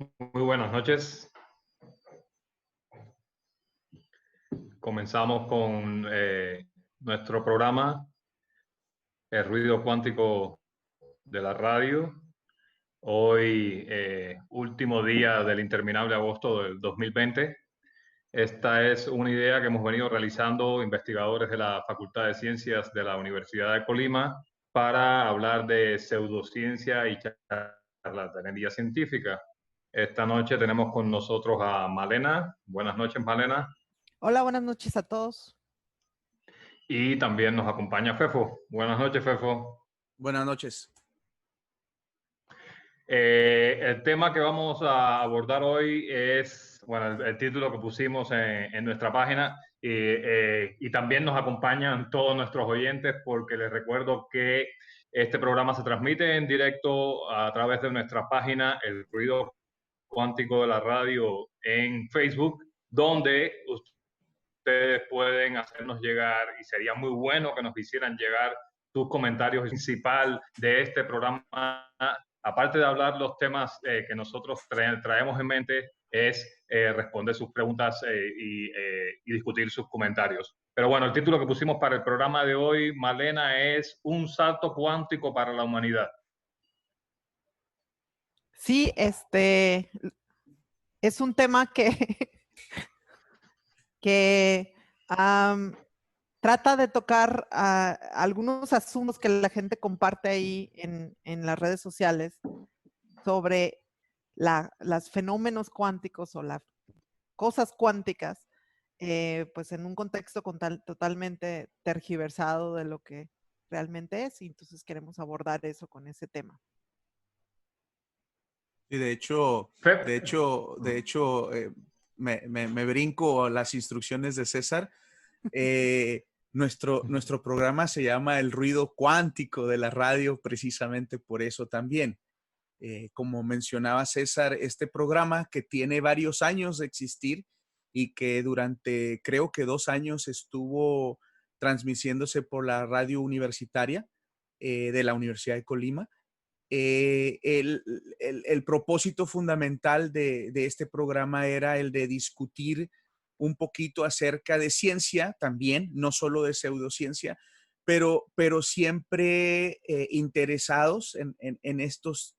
Muy buenas noches. Comenzamos con nuestro programa, El ruido cuántico de la radio. Hoy, último día del interminable agosto del 2020. Esta es una idea que hemos venido realizando investigadores de la Facultad de Ciencias de la Universidad de Colima para hablar de pseudociencia y charlatanería científica. Esta noche tenemos con nosotros a Malena. Buenas noches, Malena. Hola, buenas noches a todos. Y también nos acompaña Fefo. Buenas noches, Fefo. Buenas noches. El tema que vamos a abordar hoy es, bueno, el título que pusimos en nuestra página y también nos acompañan todos nuestros oyentes porque les recuerdo que este programa se transmite en directo a través de nuestra página El Ruido Cuántico de la Radio en Facebook, donde ustedes pueden hacernos llegar y sería muy bueno que nos hicieran llegar sus comentarios principal de este programa. Aparte de hablar los temas que nosotros traemos en mente, es responder sus preguntas y discutir sus comentarios. Pero bueno, el título que pusimos para el programa de hoy, Malena, es Un salto cuántico para la humanidad. Sí, es un tema que trata de tocar algunos asuntos que la gente comparte ahí en las redes sociales sobre los fenómenos cuánticos o las cosas cuánticas, pues en un contexto totalmente tergiversado de lo que realmente es, y entonces queremos abordar eso con ese tema. Y de hecho, me brinco las instrucciones de César. Nuestro programa se llama El Ruido Cuántico de la Radio, precisamente por eso también. Como mencionaba César, este programa que tiene varios años de existir y que durante creo que 2 años estuvo transmitiéndose por la radio universitaria de la Universidad de Colima. El propósito fundamental de este programa era el de discutir un poquito acerca de ciencia también, no solo de pseudociencia, pero siempre interesados en estos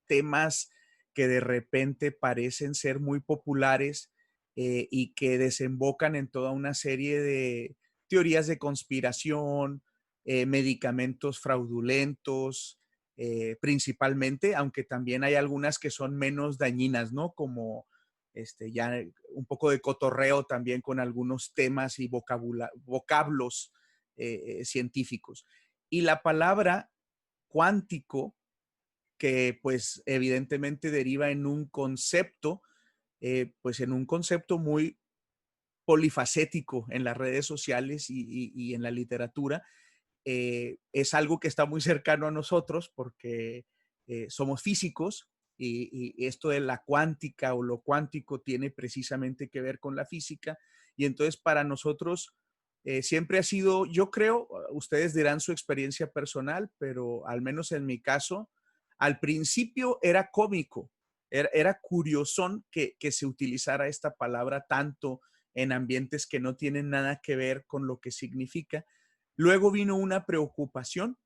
temas que de repente parecen ser muy populares y que desembocan en toda una serie de teorías de conspiración, medicamentos fraudulentos, principalmente, aunque también hay algunas que son menos dañinas, ¿no? Como ya un poco de cotorreo también con algunos temas y vocablos científicos. Y la palabra cuántico, que pues evidentemente deriva en un concepto, pues en un concepto muy polifacético en las redes sociales y en la literatura, es algo que está muy cercano a nosotros porque somos físicos y esto de la cuántica o lo cuántico tiene precisamente que ver con la física. Y entonces para nosotros siempre ha sido, yo creo, ustedes dirán su experiencia personal, pero al menos en mi caso, al principio era cómico, era curiosón que se utilizara esta palabra tanto en ambientes que no tienen nada que ver con lo que significa. Luego vino una preocupación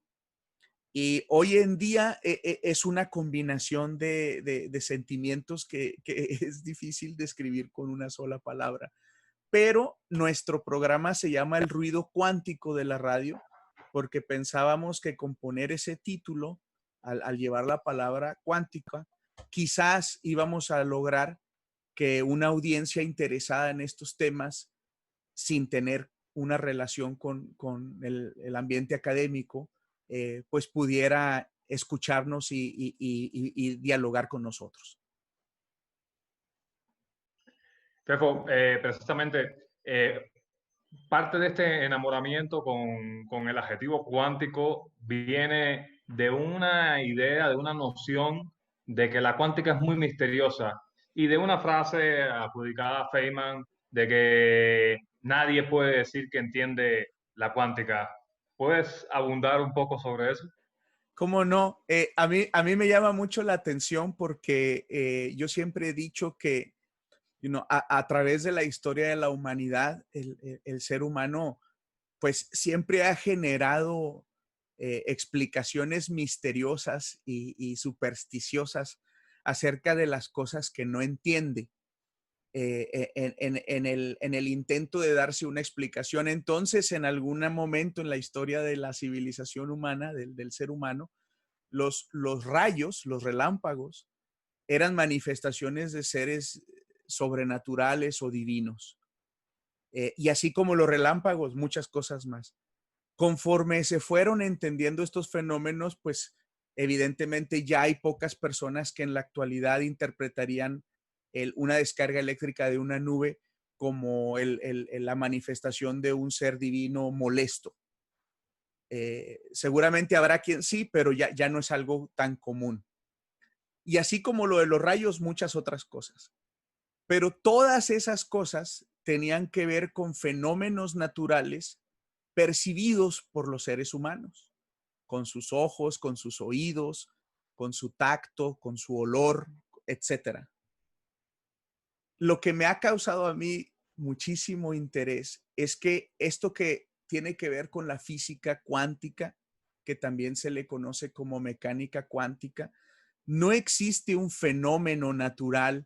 y hoy en día es una combinación de sentimientos que es difícil describir con una sola palabra. Pero nuestro programa se llama El Ruido Cuántico de la Radio porque pensábamos que con poner ese título, al llevar la palabra cuántica, quizás íbamos a lograr que una audiencia interesada en estos temas, sin tener una relación con el ambiente académico, pues pudiera escucharnos y dialogar con nosotros. Fefo, precisamente parte de este enamoramiento con el adjetivo cuántico viene de una idea, de una noción de que la cuántica es muy misteriosa y de una frase adjudicada a Feynman de que nadie puede decir que entiende la cuántica. ¿Puedes abundar un poco sobre eso? ¿Cómo no? A mí me llama mucho la atención porque yo siempre he dicho que a través de la historia de la humanidad, el ser humano pues siempre ha generado explicaciones misteriosas y supersticiosas acerca de las cosas que no entiende. En el intento de darse una explicación. Entonces, en algún momento en la historia de la civilización humana, del ser humano, los rayos, los relámpagos, eran manifestaciones de seres sobrenaturales o divinos. Y así como los relámpagos, muchas cosas más. Conforme se fueron entendiendo estos fenómenos, pues evidentemente ya hay pocas personas que en la actualidad interpretarían una descarga eléctrica de una nube como la manifestación de un ser divino molesto. Seguramente habrá quien sí, pero ya no es algo tan común. Y así como lo de los rayos, muchas otras cosas. Pero todas esas cosas tenían que ver con fenómenos naturales percibidos por los seres humanos, con sus ojos, con sus oídos, con su tacto, con su olor, etcétera. Lo que me ha causado a mí muchísimo interés es que esto que tiene que ver con la física cuántica, que también se le conoce como mecánica cuántica, no existe un fenómeno natural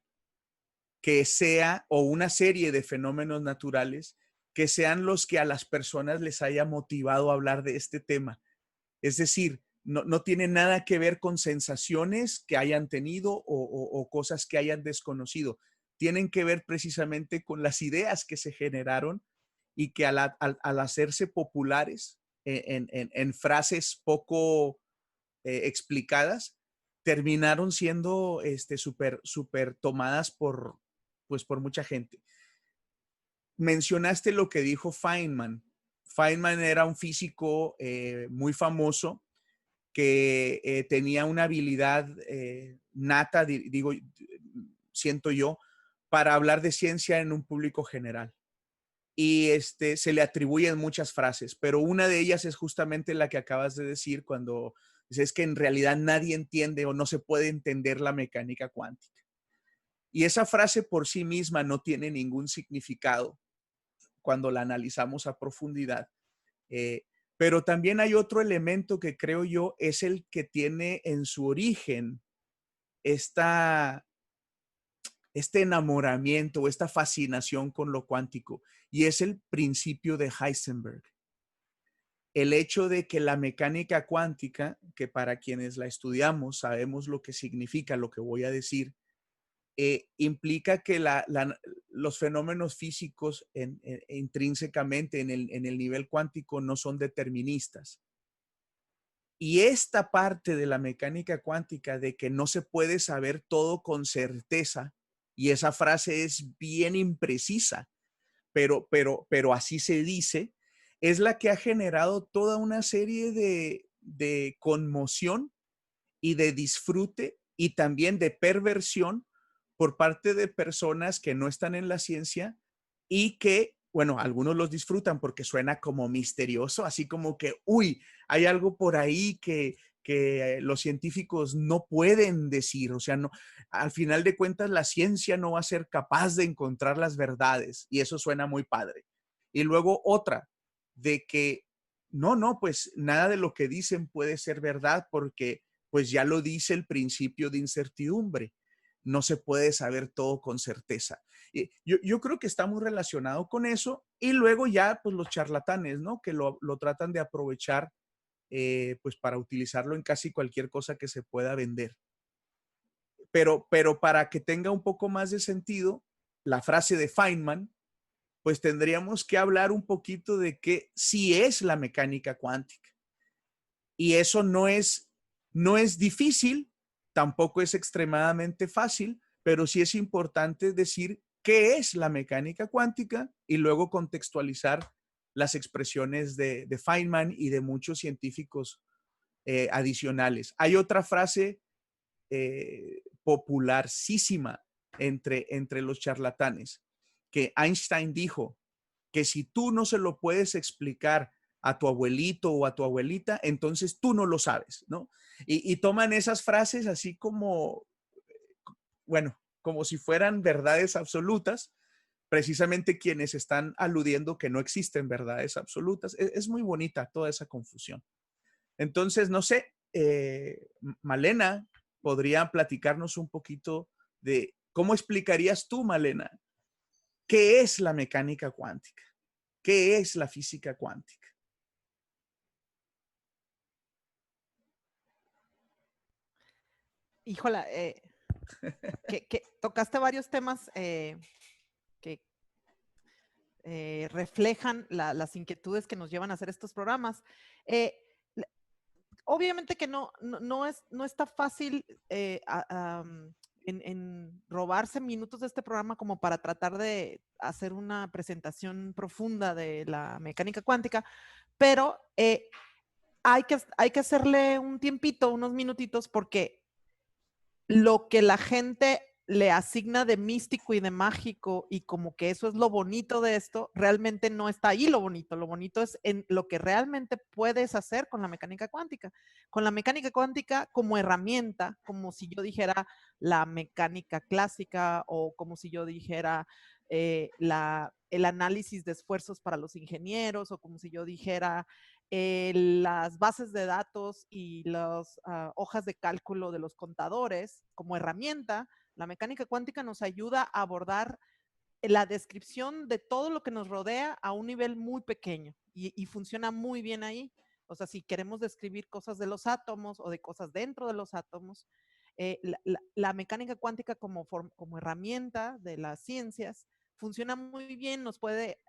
que sea, o una serie de fenómenos naturales que sean los que a las personas les haya motivado a hablar de este tema. Es decir, no tiene nada que ver con sensaciones que hayan tenido o cosas que hayan desconocido. Tienen que ver precisamente con las ideas que se generaron y que al hacerse populares en frases poco explicadas, terminaron siendo súper tomadas pues, por mucha gente. Mencionaste lo que dijo Feynman. Feynman era un físico muy famoso que tenía una habilidad nata, digo, siento yo, para hablar de ciencia en un público general. Y se le atribuyen muchas frases, pero una de ellas es justamente la que acabas de decir cuando dices que en realidad nadie entiende o no se puede entender la mecánica cuántica. Y esa frase por sí misma no tiene ningún significado cuando la analizamos a profundidad. Eh, pero también hay otro elemento que creo yo es el que tiene en su origen este enamoramiento, esta fascinación con lo cuántico, y es el principio de Heisenberg. El hecho de que la mecánica cuántica, que para quienes la estudiamos sabemos lo que significa, lo que voy a decir, implica que los fenómenos físicos intrínsecamente en el nivel cuántico no son deterministas. Y esta parte de la mecánica cuántica de que no se puede saber todo con certeza, y esa frase es bien imprecisa, pero así se dice, es la que ha generado toda una serie de conmoción y de disfrute y también de perversión por parte de personas que no están en la ciencia y que, bueno, algunos los disfrutan porque suena como misterioso, así como que, uy, hay algo por ahí que los científicos no pueden decir, o sea, no, al final de cuentas la ciencia no va a ser capaz de encontrar las verdades y eso suena muy padre. Y luego otra, de que no, pues nada de lo que dicen puede ser verdad porque pues ya lo dice el principio de incertidumbre. No se puede saber todo con certeza. Y yo creo que está muy relacionado con eso. Y luego ya, pues los charlatanes, ¿no? Que lo tratan de aprovechar, pues para utilizarlo en casi cualquier cosa que se pueda vender. Pero para que tenga un poco más de sentido, la frase de Feynman, pues tendríamos que hablar un poquito de qué sí es la mecánica cuántica. Y eso no es difícil, tampoco es extremadamente fácil, pero sí es importante decir qué es la mecánica cuántica y luego contextualizar las expresiones de Feynman y de muchos científicos adicionales. Hay otra frase popularísima entre los charlatanes que Einstein dijo que si tú no se lo puedes explicar a tu abuelito o a tu abuelita, entonces tú no lo sabes, ¿no? Y toman esas frases así como, bueno, como si fueran verdades absolutas, precisamente quienes están aludiendo que no existen verdades absolutas. Es muy bonita toda esa confusión. Entonces, no sé, Malena, ¿podría platicarnos un poquito de cómo explicarías tú, Malena, qué es la mecánica cuántica? ¿Qué es la física cuántica? Híjola, que tocaste varios temas que reflejan las inquietudes que nos llevan a hacer estos programas. Eh, obviamente que no está fácil en robarse minutos de este programa como para tratar de hacer una presentación profunda de la mecánica cuántica, pero hay que hacerle un tiempito, unos minutitos, porque lo que la gente le asigna de místico y de mágico y como que eso es lo bonito de esto, realmente no está ahí lo bonito es en lo que realmente puedes hacer con la mecánica cuántica. Con la mecánica cuántica como herramienta, como si yo dijera la mecánica clásica o como si yo dijera el análisis de esfuerzos para los ingenieros o como si yo dijera las bases de datos y las hojas de cálculo de los contadores como herramienta. La mecánica cuántica nos ayuda a abordar la descripción de todo lo que nos rodea a un nivel muy pequeño y funciona muy bien ahí. O sea, si queremos describir cosas de los átomos o de cosas dentro de los átomos, la mecánica cuántica como herramienta de las ciencias funciona muy bien, nos puede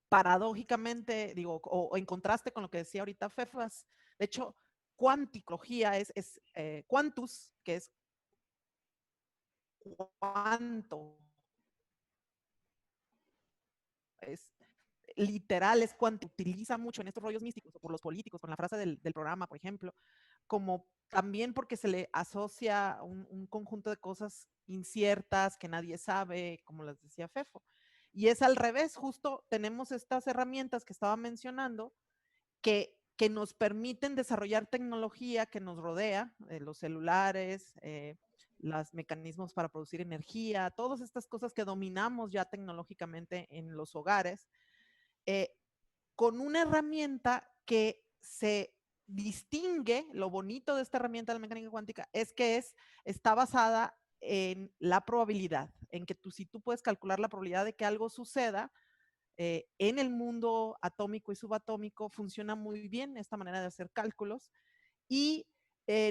paradójicamente, digo, o en contraste con lo que decía ahorita Fefas, de hecho, cuanticología es quantus, que es cuánto, es literal, es cuánto utiliza mucho en estos rollos místicos o por los políticos, con la frase del programa, por ejemplo, como también porque se le asocia un conjunto de cosas inciertas que nadie sabe, como les decía Fefo. Y es al revés, justo tenemos estas herramientas que estaba mencionando que nos permiten desarrollar tecnología que nos rodea, los celulares, los mecanismos para producir energía, todas estas cosas que dominamos ya tecnológicamente en los hogares, eh, con una herramienta que se distingue. Lo bonito de esta herramienta de la mecánica cuántica es que está basada en la probabilidad, en que si tú puedes calcular la probabilidad de que algo suceda en el mundo atómico y subatómico, funciona muy bien esta manera de hacer cálculos. Y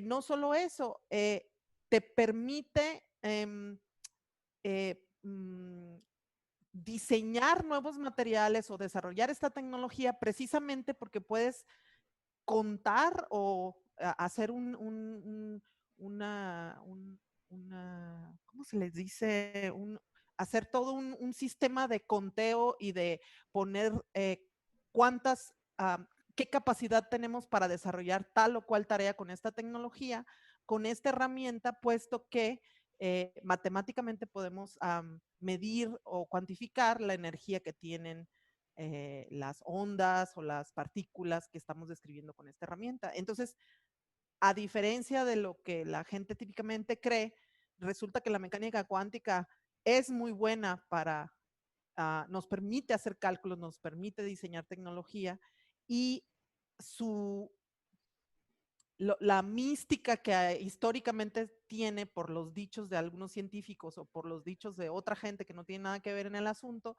no solo eso, te permite diseñar nuevos materiales o desarrollar esta tecnología precisamente porque puedes contar o hacer ¿cómo se les dice? Hacer todo un sistema de conteo y de poner cuántas, qué capacidad tenemos para desarrollar tal o cual tarea con esta tecnología, con esta herramienta, puesto que matemáticamente podemos medir o cuantificar la energía que tienen las ondas o las partículas que estamos describiendo con esta herramienta. Entonces, a diferencia de lo que la gente típicamente cree, resulta que la mecánica cuántica es muy buena para, nos permite hacer cálculos, nos permite diseñar tecnología y la mística que históricamente tiene por los dichos de algunos científicos o por los dichos de otra gente que no tiene nada que ver en el asunto,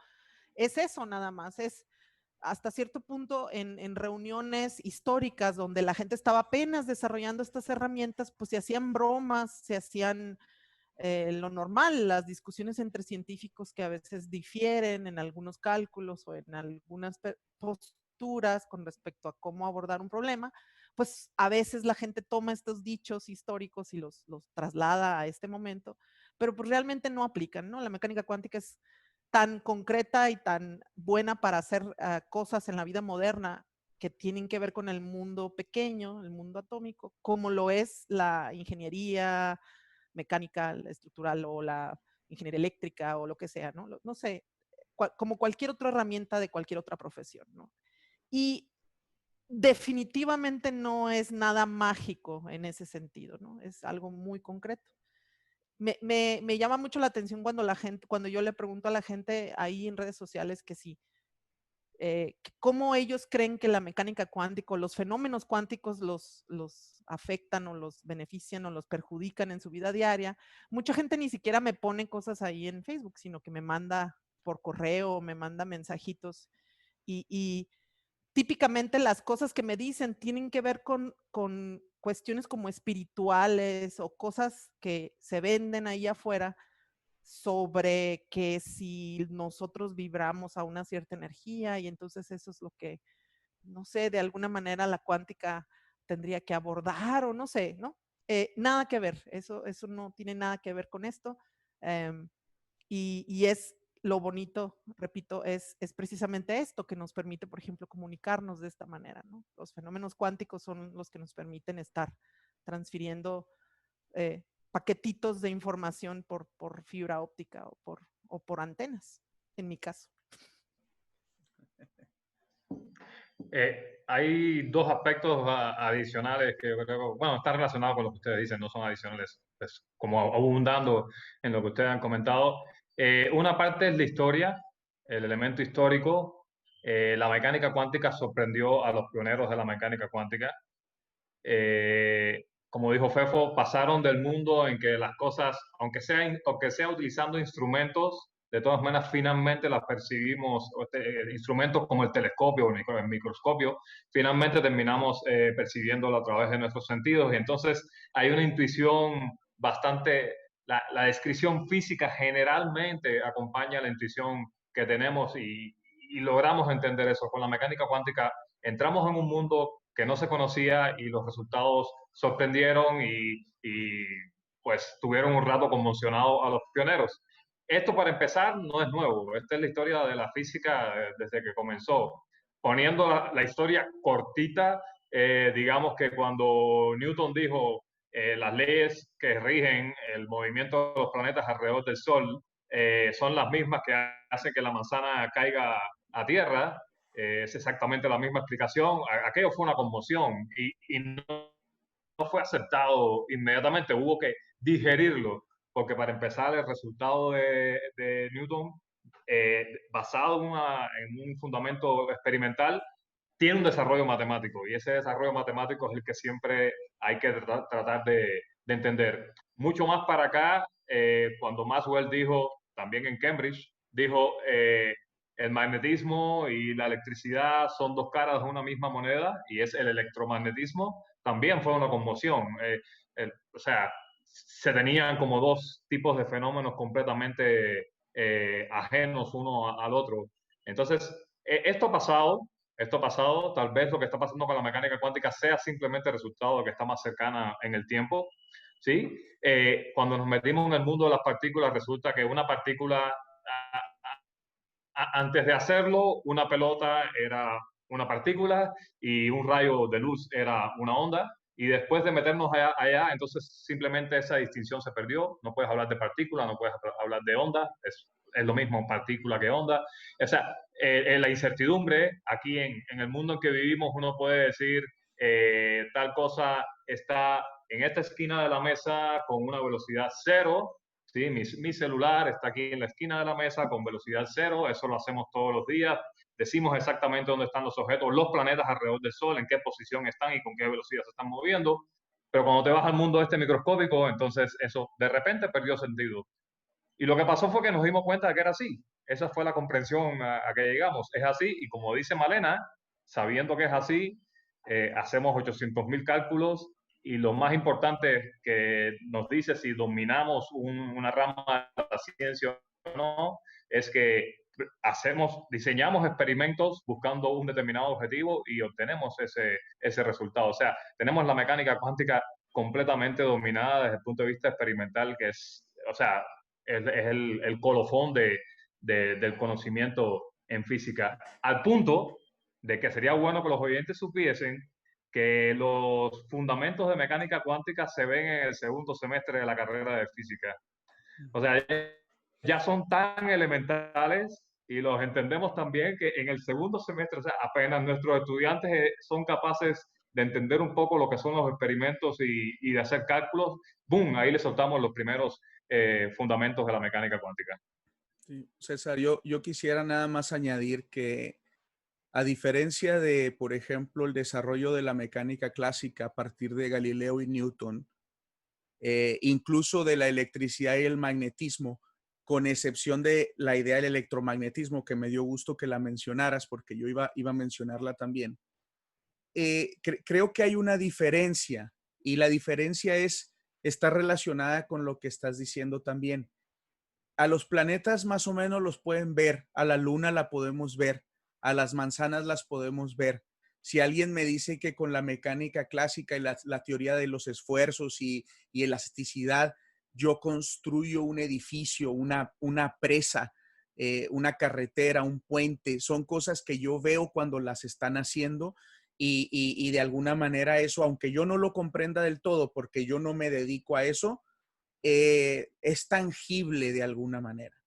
es eso nada más, es hasta cierto punto en reuniones históricas donde la gente estaba apenas desarrollando estas herramientas, pues se hacían bromas, se hacían lo normal, las discusiones entre científicos que a veces difieren en algunos cálculos o en algunas posturas con respecto a cómo abordar un problema, pues a veces la gente toma estos dichos históricos y los traslada a este momento, pero pues realmente no aplican, ¿no? La mecánica cuántica es tan concreta y tan buena para hacer cosas en la vida moderna que tienen que ver con el mundo pequeño, el mundo atómico, como lo es la ingeniería mecánica, la estructural o la ingeniería eléctrica o lo que sea, ¿no? No sé, como cualquier otra herramienta de cualquier otra profesión, ¿no? Y definitivamente no es nada mágico en ese sentido, ¿no? Es algo muy concreto. Me llama mucho la atención cuando yo le pregunto a la gente ahí en redes sociales que sí, cómo ellos creen que la mecánica cuántica, los fenómenos cuánticos los afectan o los benefician o los perjudican en su vida diaria. Mucha gente ni siquiera me pone cosas ahí en Facebook, sino que me manda por correo, me manda mensajitos y típicamente las cosas que me dicen tienen que ver con cuestiones como espirituales o cosas que se venden ahí afuera sobre que si nosotros vibramos a una cierta energía y entonces eso es lo que, no sé, de alguna manera la cuántica tendría que abordar o no sé, ¿no? Nada que ver, eso no tiene nada que ver con esto. Um, y es lo bonito, repito, es precisamente esto que nos permite, por ejemplo, comunicarnos de esta manera, ¿no? Los fenómenos cuánticos son los que nos permiten estar transfiriendo paquetitos de información por fibra óptica o por antenas, en mi caso. Hay dos aspectos adicionales que creo, bueno, están relacionados con lo que ustedes dicen, no son adicionales, pues, como abundando en lo que ustedes han comentado. Una parte es la historia, el elemento histórico. La mecánica cuántica sorprendió a los pioneros de la mecánica cuántica. Como dijo Fefo, pasaron del mundo en que las cosas, aunque sea utilizando instrumentos, de todas maneras finalmente las percibimos, instrumentos como el telescopio o el microscopio, finalmente terminamos percibiéndolo a través de nuestros sentidos. Y entonces hay una intuición bastante, la descripción física generalmente acompaña la intuición que tenemos y logramos entender eso. Con la mecánica cuántica entramos en un mundo que no se conocía y los resultados sorprendieron y pues tuvieron un rato conmocionado a los pioneros. Esto para empezar no es nuevo, esta es la historia de la física desde que comenzó. Poniendo la historia cortita, digamos que cuando Newton dijo las leyes que rigen el movimiento de los planetas alrededor del Sol son las mismas que hacen que la manzana caiga a tierra, es exactamente la misma explicación. Aquello fue una conmoción y no fue aceptado inmediatamente, hubo que digerirlo, porque para empezar el resultado de Newton, basado en un fundamento experimental, tiene un desarrollo matemático y ese desarrollo matemático es el que siempre hay que tratar de entender. Mucho más para acá, cuando Maxwell dijo, también en Cambridge, dijo, el magnetismo y la electricidad son dos caras de una misma moneda y es el electromagnetismo, también fue una conmoción. O sea, se tenían como dos tipos de fenómenos completamente ajenos uno al otro. Entonces, esto ha pasado, tal vez lo que está pasando con la mecánica cuántica sea simplemente el resultado de que está más cercana en el tiempo, ¿sí? Cuando nos metimos en el mundo de las partículas, resulta que una partícula, antes de hacerlo, una pelota era una partícula y un rayo de luz era una onda. Y después de meternos allá, entonces simplemente esa distinción se perdió. No puedes hablar de partícula, no puedes hablar de onda. Es lo mismo partícula que onda. O sea, la incertidumbre aquí en el mundo en que vivimos, uno puede decir tal cosa está en esta esquina de la mesa con una velocidad cero. ¿Sí? Mi celular está aquí en la esquina de la mesa con velocidad cero, eso lo hacemos todos los días. Decimos exactamente dónde están los objetos, los planetas alrededor del Sol, en qué posición están y con qué velocidad se están moviendo. Pero cuando te vas al mundo este microscópico, entonces eso de repente perdió sentido. Y lo que pasó fue que nos dimos cuenta de que era así. Esa fue la comprensión a que llegamos. Es así, y como dice Malena, sabiendo que es así, hacemos 800.000 cálculos y lo más importante que nos dice si dominamos una rama de la ciencia o no, es que diseñamos experimentos buscando un determinado objetivo y obtenemos ese resultado. O sea, tenemos la mecánica cuántica completamente dominada desde el punto de vista experimental, que es, o sea, es el colofón del conocimiento en física, al punto de que sería bueno que los oyentes supiesen que los fundamentos de mecánica cuántica se ven en el segundo semestre de la carrera de física. O sea, ya son tan elementales y los entendemos también que en el segundo semestre, o sea, apenas nuestros estudiantes son capaces de entender un poco lo que son los experimentos y de hacer cálculos, ¡boom! Ahí les soltamos los primeros fundamentos de la mecánica cuántica. Sí, César, yo quisiera nada más añadir que a diferencia de, por ejemplo, el desarrollo de la mecánica clásica a partir de Galileo y Newton, incluso de la electricidad y el magnetismo, con excepción de la idea del electromagnetismo, que me dio gusto que la mencionaras porque yo iba a mencionarla también. Creo que hay una diferencia y la diferencia está relacionada con lo que estás diciendo también. A los planetas más o menos los pueden ver, a la luna la podemos ver, a las manzanas las podemos ver. Si alguien me dice que con la mecánica clásica y la teoría de los esfuerzos y elasticidad, yo construyo un edificio, una presa, una carretera, un puente, son cosas que yo veo cuando las están haciendo y de alguna manera eso, aunque yo no lo comprenda del todo porque yo no me dedico a eso, es tangible de alguna manera.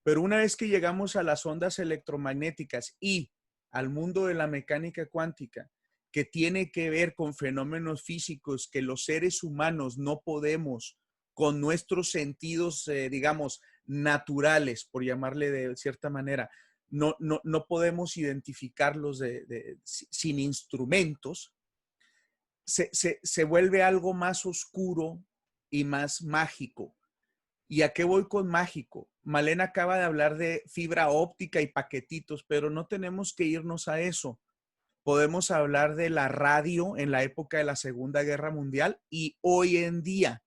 Pero una vez que llegamos a las ondas electromagnéticas y al mundo de la mecánica cuántica, que tiene que ver con fenómenos físicos que los seres humanos no podemos, con nuestros sentidos, digamos, naturales, por llamarle de cierta manera, no podemos identificarlos sin instrumentos, se vuelve algo más oscuro y más mágico. ¿Y a qué voy con mágico? Malena acaba de hablar de fibra óptica y paquetitos, pero no tenemos que irnos a eso. Podemos hablar de la radio en la época de la Segunda Guerra Mundial y hoy en día.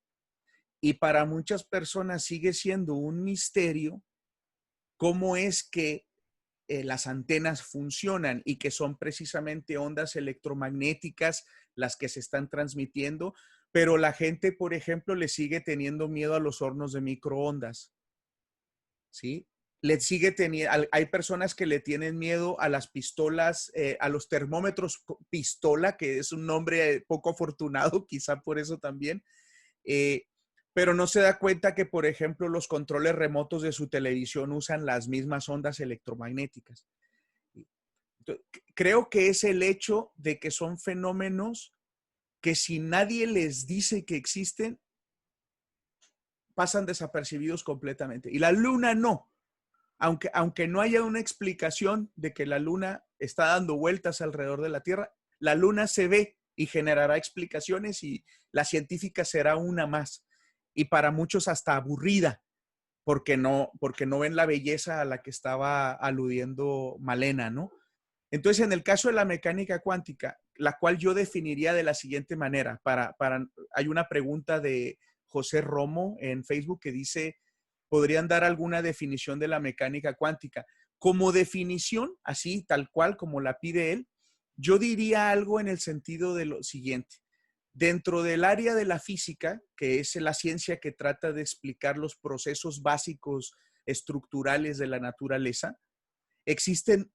Y para muchas personas sigue siendo un misterio cómo es que las antenas funcionan y que son precisamente ondas electromagnéticas las que se están transmitiendo, pero la gente, por ejemplo, le sigue teniendo miedo a los hornos de microondas, ¿sí? Hay personas que le tienen miedo a las pistolas, a los termómetros pistola, que es un nombre poco afortunado, quizá por eso también, pero no se da cuenta que, por ejemplo, los controles remotos de su televisión usan las mismas ondas electromagnéticas. Creo que es el hecho de que son fenómenos que si nadie les dice que existen, pasan desapercibidos completamente. Y la luna no. Aunque no haya una explicación de que la luna está dando vueltas alrededor de la Tierra, la luna se ve y generará explicaciones y la científica será una más. Y para muchos hasta aburrida, porque no ven la belleza a la que estaba aludiendo Malena, ¿no? Entonces, en el caso de la mecánica cuántica, la cual yo definiría de la siguiente manera, hay una pregunta de José Romo en Facebook que dice, ¿podrían dar alguna definición de la mecánica cuántica? Como definición, así, tal cual como la pide él, yo diría algo en el sentido de lo siguiente. Dentro del área de la física, que es la ciencia que trata de explicar los procesos básicos estructurales de la naturaleza, existen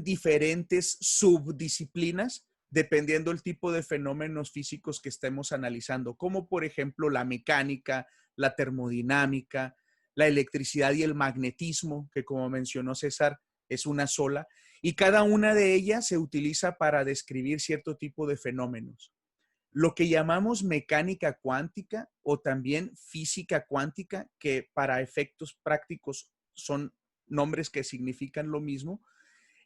diferentes subdisciplinas dependiendo del tipo de fenómenos físicos que estemos analizando, como por ejemplo la mecánica, la termodinámica, la electricidad y el magnetismo, que como mencionó César, es una sola, y cada una de ellas se utiliza para describir cierto tipo de fenómenos. Lo que llamamos mecánica cuántica o también física cuántica, que para efectos prácticos son nombres que significan lo mismo,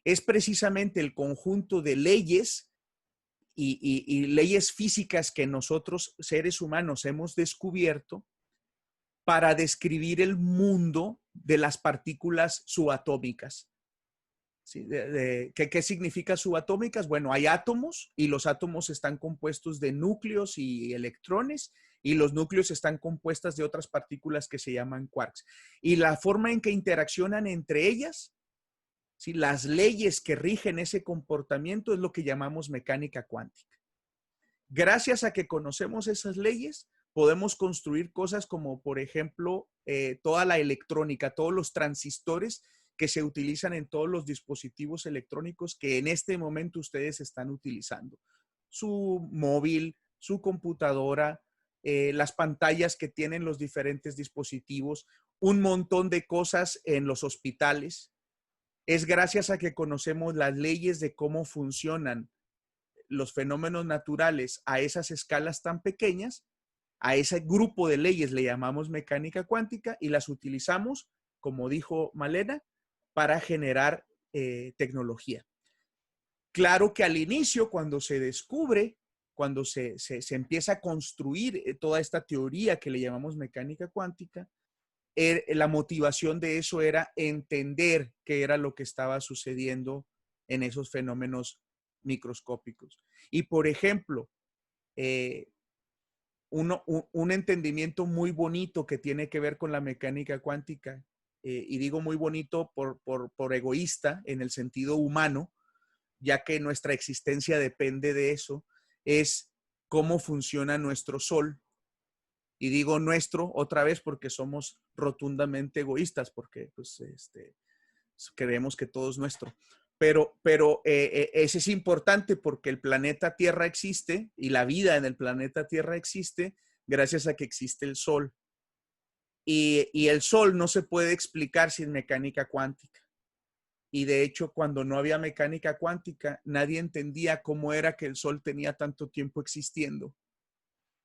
es precisamente el conjunto de leyes y leyes físicas que nosotros, seres humanos, hemos descubierto para describir el mundo de las partículas subatómicas. ¿Sí? ¿Qué significa subatómicas? Bueno, hay átomos y los átomos están compuestos de núcleos y electrones y los núcleos están compuestos de otras partículas que se llaman quarks. Y la forma en que interaccionan entre ellas, ¿sí? Las leyes que rigen ese comportamiento es lo que llamamos mecánica cuántica. Gracias a que conocemos esas leyes, podemos construir cosas como, por ejemplo, toda la electrónica, todos los transistores que se utilizan en todos los dispositivos electrónicos que en este momento ustedes están utilizando. Su móvil, su computadora, las pantallas que tienen los diferentes dispositivos, un montón de cosas en los hospitales. Es gracias a que conocemos las leyes de cómo funcionan los fenómenos naturales a esas escalas tan pequeñas, a ese grupo de leyes le llamamos mecánica cuántica y las utilizamos, como dijo Malena, para generar tecnología. Claro que al inicio, cuando se descubre, cuando se empieza a construir toda esta teoría que le llamamos mecánica cuántica, la motivación de eso era entender qué era lo que estaba sucediendo en esos fenómenos microscópicos. Y por ejemplo, un entendimiento muy bonito que tiene que ver con la mecánica cuántica, y digo muy bonito por egoísta en el sentido humano, ya que nuestra existencia depende de eso, es cómo funciona nuestro sol. Y digo nuestro otra vez porque somos rotundamente egoístas, porque pues, creemos que todo es nuestro. Pero ese es importante porque el planeta Tierra existe y la vida en el planeta Tierra existe gracias a que existe el Sol. Y el Sol no se puede explicar sin mecánica cuántica. Y de hecho, cuando no había mecánica cuántica, nadie entendía cómo era que el Sol tenía tanto tiempo existiendo.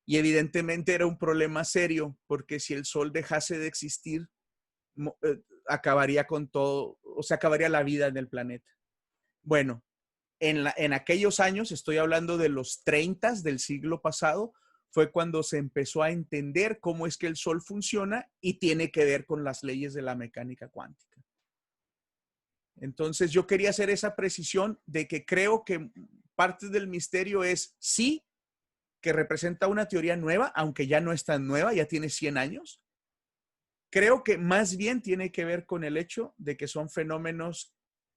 Y evidentemente era un problema serio, porque si el Sol dejase de existir, acabaría con todo, o sea, acabaría la vida en el planeta. Bueno, en aquellos años, estoy hablando de los 30 del siglo pasado, fue cuando se empezó a entender cómo es que el Sol funciona y tiene que ver con las leyes de la mecánica cuántica. Entonces, yo quería hacer esa precisión de que creo que parte del misterio es sí, que representa una teoría nueva, aunque ya no es tan nueva, ya tiene 100 años. Creo que más bien tiene que ver con el hecho de que son fenómenos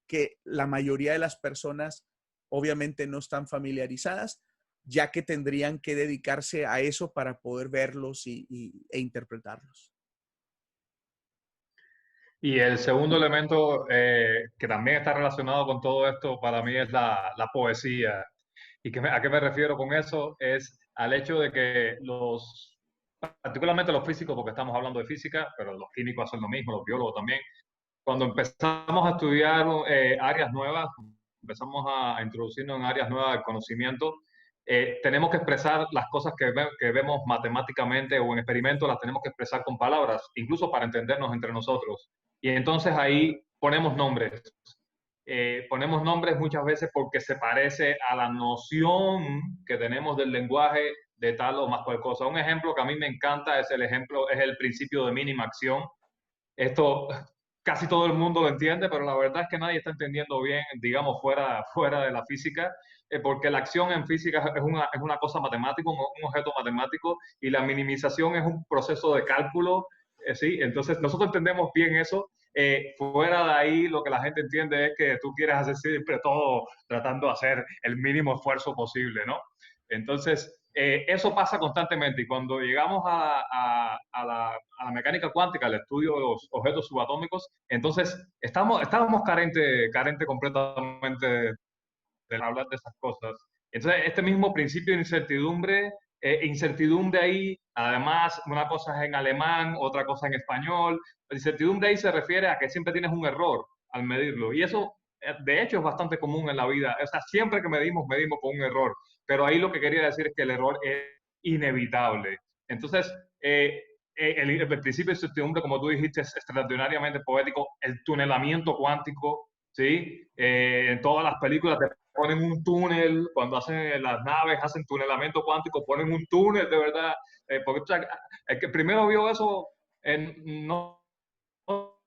que la mayoría de las personas obviamente no están familiarizadas, ya que tendrían que dedicarse a eso para poder verlos e interpretarlos. Y el segundo elemento que también está relacionado con todo esto para mí es la poesía. ¿Y a qué me refiero con eso? Es al hecho de que particularmente los físicos, porque estamos hablando de física, pero los químicos hacen lo mismo, los biólogos también, cuando empezamos a estudiar áreas nuevas, empezamos a introducirnos en áreas nuevas de conocimiento, tenemos que expresar las cosas que vemos matemáticamente o en experimentos, las tenemos que expresar con palabras, incluso para entendernos entre nosotros. Y entonces ahí ponemos nombres. Ponemos nombres muchas veces porque se parece a la noción que tenemos del lenguaje de tal o más cual cosa. Un ejemplo que a mí me encanta es el principio de mínima acción. Esto casi todo el mundo lo entiende, pero la verdad es que nadie está entendiendo bien, digamos, fuera de la física, porque la acción en física es una cosa matemática, un objeto matemático, y la minimización es un proceso de cálculo, ¿sí? Entonces, nosotros entendemos bien eso. Fuera de ahí, lo que la gente entiende es que tú quieres hacer siempre todo tratando de hacer el mínimo esfuerzo posible, ¿no? Entonces, eso pasa constantemente y cuando llegamos a la mecánica cuántica, al estudio de los objetos subatómicos, entonces estábamos carente completamente de hablar de esas cosas. Entonces, este mismo principio de incertidumbre ahí, además, una cosa es en alemán, otra cosa en español. La incertidumbre ahí se refiere a que siempre tienes un error al medirlo y eso, de hecho, es bastante común en la vida. O sea, siempre que medimos con un error. Pero ahí lo que quería decir es que el error es inevitable. Entonces, el principio de incertidumbre, como tú dijiste, es extraordinariamente poético. El tunelamiento cuántico, ¿sí? En todas las películas te ponen un túnel, cuando hacen las naves, hacen tunelamiento cuántico, ponen un túnel de verdad. Porque o sea, el que primero vio eso, no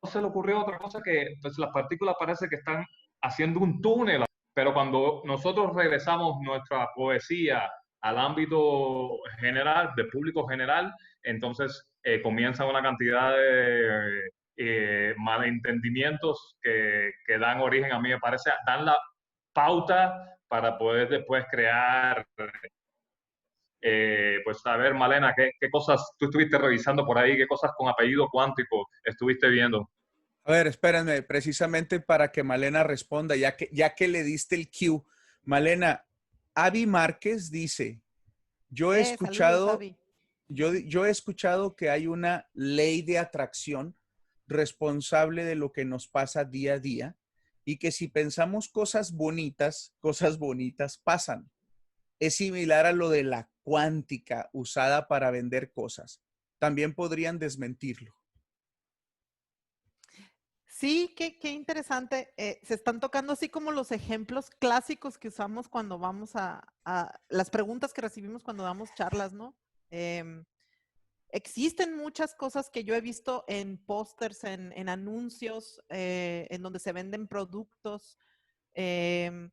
se le ocurrió otra cosa que pues, las partículas parece que están haciendo un túnel. Pero cuando nosotros regresamos nuestra poesía al ámbito general, del público general, entonces comienza una cantidad de malentendimientos que dan origen, a mí me parece, dan la pauta para poder después crear, pues a ver, Malena, ¿qué cosas tú estuviste revisando por ahí? ¿Qué cosas con apellido cuántico estuviste viendo? A ver, espérenme, precisamente para que Malena responda, ya que le diste el cue. Malena, Avi Márquez dice, yo he Saludos, escuchado, Avi. yo he escuchado que hay una ley de atracción responsable de lo que nos pasa día a día y que si pensamos cosas bonitas pasan. Es similar a lo de la cuántica usada para vender cosas. También podrían desmentirlo. Sí, qué interesante. Se están tocando así como los ejemplos clásicos que usamos cuando vamos a las preguntas que recibimos cuando damos charlas, ¿no? Existen muchas cosas que yo he visto en pósters, en anuncios, en donde se venden productos. em,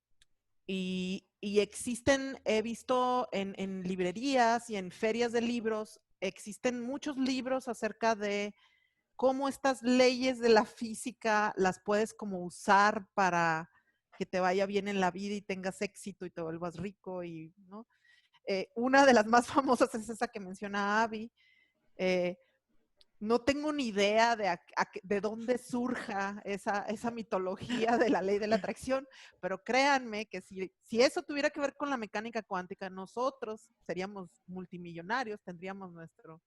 y existen, he visto en librerías y en ferias de libros, existen muchos libros acerca de cómo estas leyes de la física las puedes como usar para que te vaya bien en la vida y tengas éxito y te vuelvas rico y, ¿no? Una de las más famosas es esa que menciona Abby. Eh, no tengo ni idea de dónde surja esa mitología de la ley de la atracción, pero créanme que si eso tuviera que ver con la mecánica cuántica, nosotros seríamos multimillonarios, tendríamos nuestros,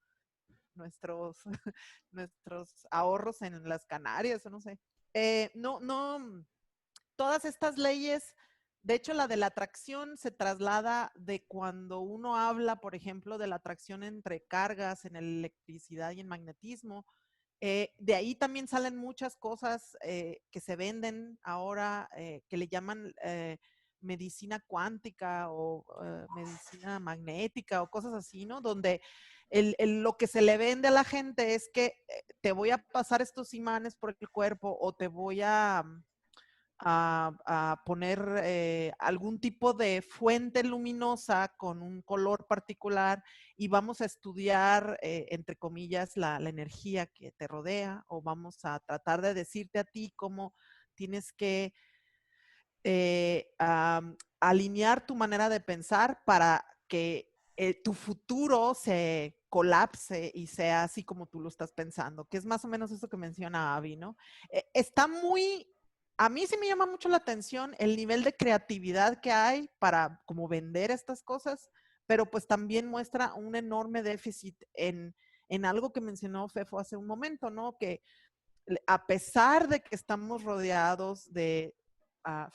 nuestros ahorros en las Canarias, o no sé. No, todas estas leyes, de hecho la de la atracción se traslada de cuando uno habla, por ejemplo, de la atracción entre cargas en electricidad y en magnetismo. De ahí también salen muchas cosas que se venden ahora, que le llaman medicina cuántica o medicina magnética o cosas así, ¿no? Donde lo que se le vende a la gente es que te voy a pasar estos imanes por el cuerpo o te voy a poner algún tipo de fuente luminosa con un color particular y vamos a estudiar, entre comillas, la energía que te rodea o vamos a tratar de decirte a ti cómo tienes que alinear tu manera de pensar para que tu futuro se colapse y sea así como tú lo estás pensando, que es más o menos eso que menciona Avi, ¿no? Está muy, a mí sí me llama mucho la atención el nivel de creatividad que hay para como vender estas cosas, pero pues también muestra un enorme déficit en algo que mencionó Fefo hace un momento, ¿no? Que a pesar de que estamos rodeados de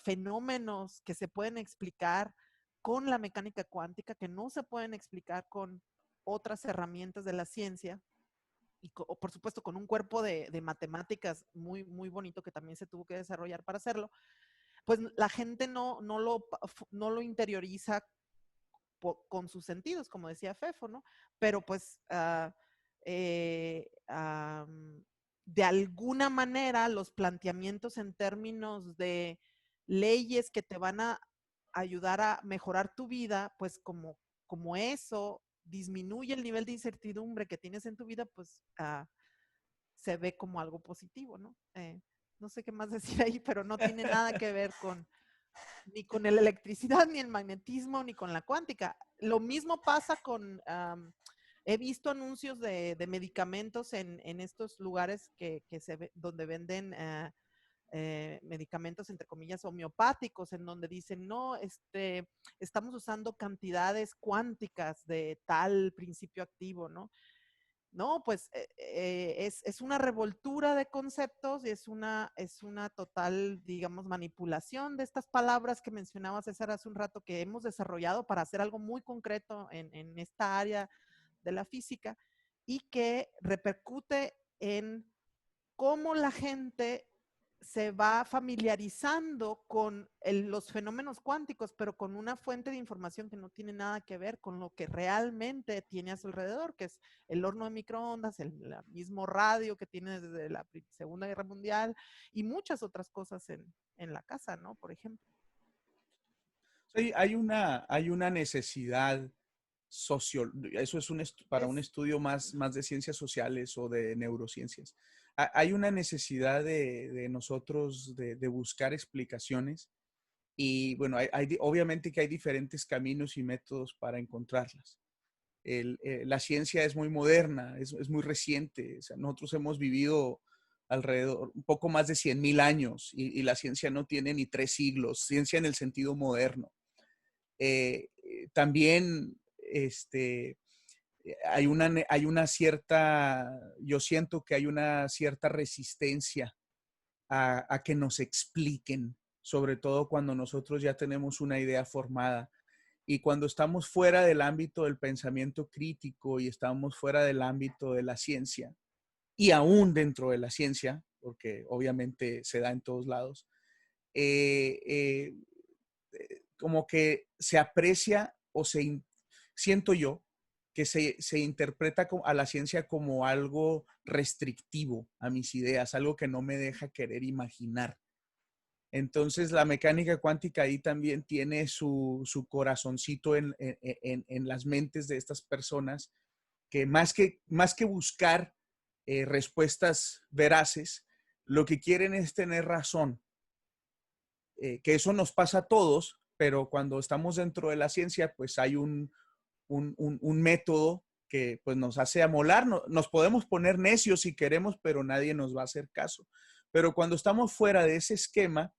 fenómenos que se pueden explicar con la mecánica cuántica, que no se pueden explicar con otras herramientas de la ciencia, y por supuesto con un cuerpo de matemáticas muy, muy bonito que también se tuvo que desarrollar para hacerlo, pues la gente no lo interioriza con sus sentidos, como decía Fefo, ¿no? Pero pues de alguna manera los planteamientos en términos de leyes que te van a ayudar a mejorar tu vida, pues como eso disminuye el nivel de incertidumbre que tienes en tu vida, pues se ve como algo positivo, ¿no? No sé qué más decir ahí, pero no tiene nada que ver ni con la electricidad, ni el magnetismo, ni con la cuántica. Lo mismo pasa con, he visto anuncios de medicamentos en estos lugares donde venden medicamentos, entre comillas, homeopáticos, en donde dicen, no, estamos usando cantidades cuánticas de tal principio activo, ¿no? No, pues es una revoltura de conceptos y es una total, digamos, manipulación de estas palabras que mencionaba César hace un rato, que hemos desarrollado para hacer algo muy concreto en esta área de la física y que repercute en cómo la gente se va familiarizando con los fenómenos cuánticos, pero con una fuente de información que no tiene nada que ver con lo que realmente tiene a su alrededor, que es el horno de microondas, el mismo radio que tiene desde la Segunda Guerra Mundial y muchas otras cosas en la casa, ¿no? Por ejemplo. Sí, hay una necesidad social, eso es para un estudio más de ciencias sociales o de neurociencias. Hay una necesidad de nosotros de buscar explicaciones y bueno, obviamente que hay diferentes caminos y métodos para encontrarlas. La ciencia es muy moderna, es muy reciente. O sea, nosotros hemos vivido alrededor, un poco más de 100,000 años, y la ciencia no tiene ni 3 siglos, ciencia en el sentido moderno. También hay una cierta, yo siento que hay una cierta resistencia a que nos expliquen, sobre todo cuando nosotros ya tenemos una idea formada. Y cuando estamos fuera del ámbito del pensamiento crítico y estamos fuera del ámbito de la ciencia, y aún dentro de la ciencia, porque obviamente se da en todos lados, como que se aprecia siento yo, que se interpreta a la ciencia como algo restrictivo a mis ideas, algo que no me deja querer imaginar. Entonces, la mecánica cuántica ahí también tiene su corazoncito en las mentes de estas personas que más que buscar respuestas veraces, lo que quieren es tener razón. Que eso nos pasa a todos, pero cuando estamos dentro de la ciencia, pues hay un método que pues nos hace amolar. Nos podemos poner necios si queremos, pero nadie nos va a hacer caso. Pero cuando estamos fuera de ese esquema,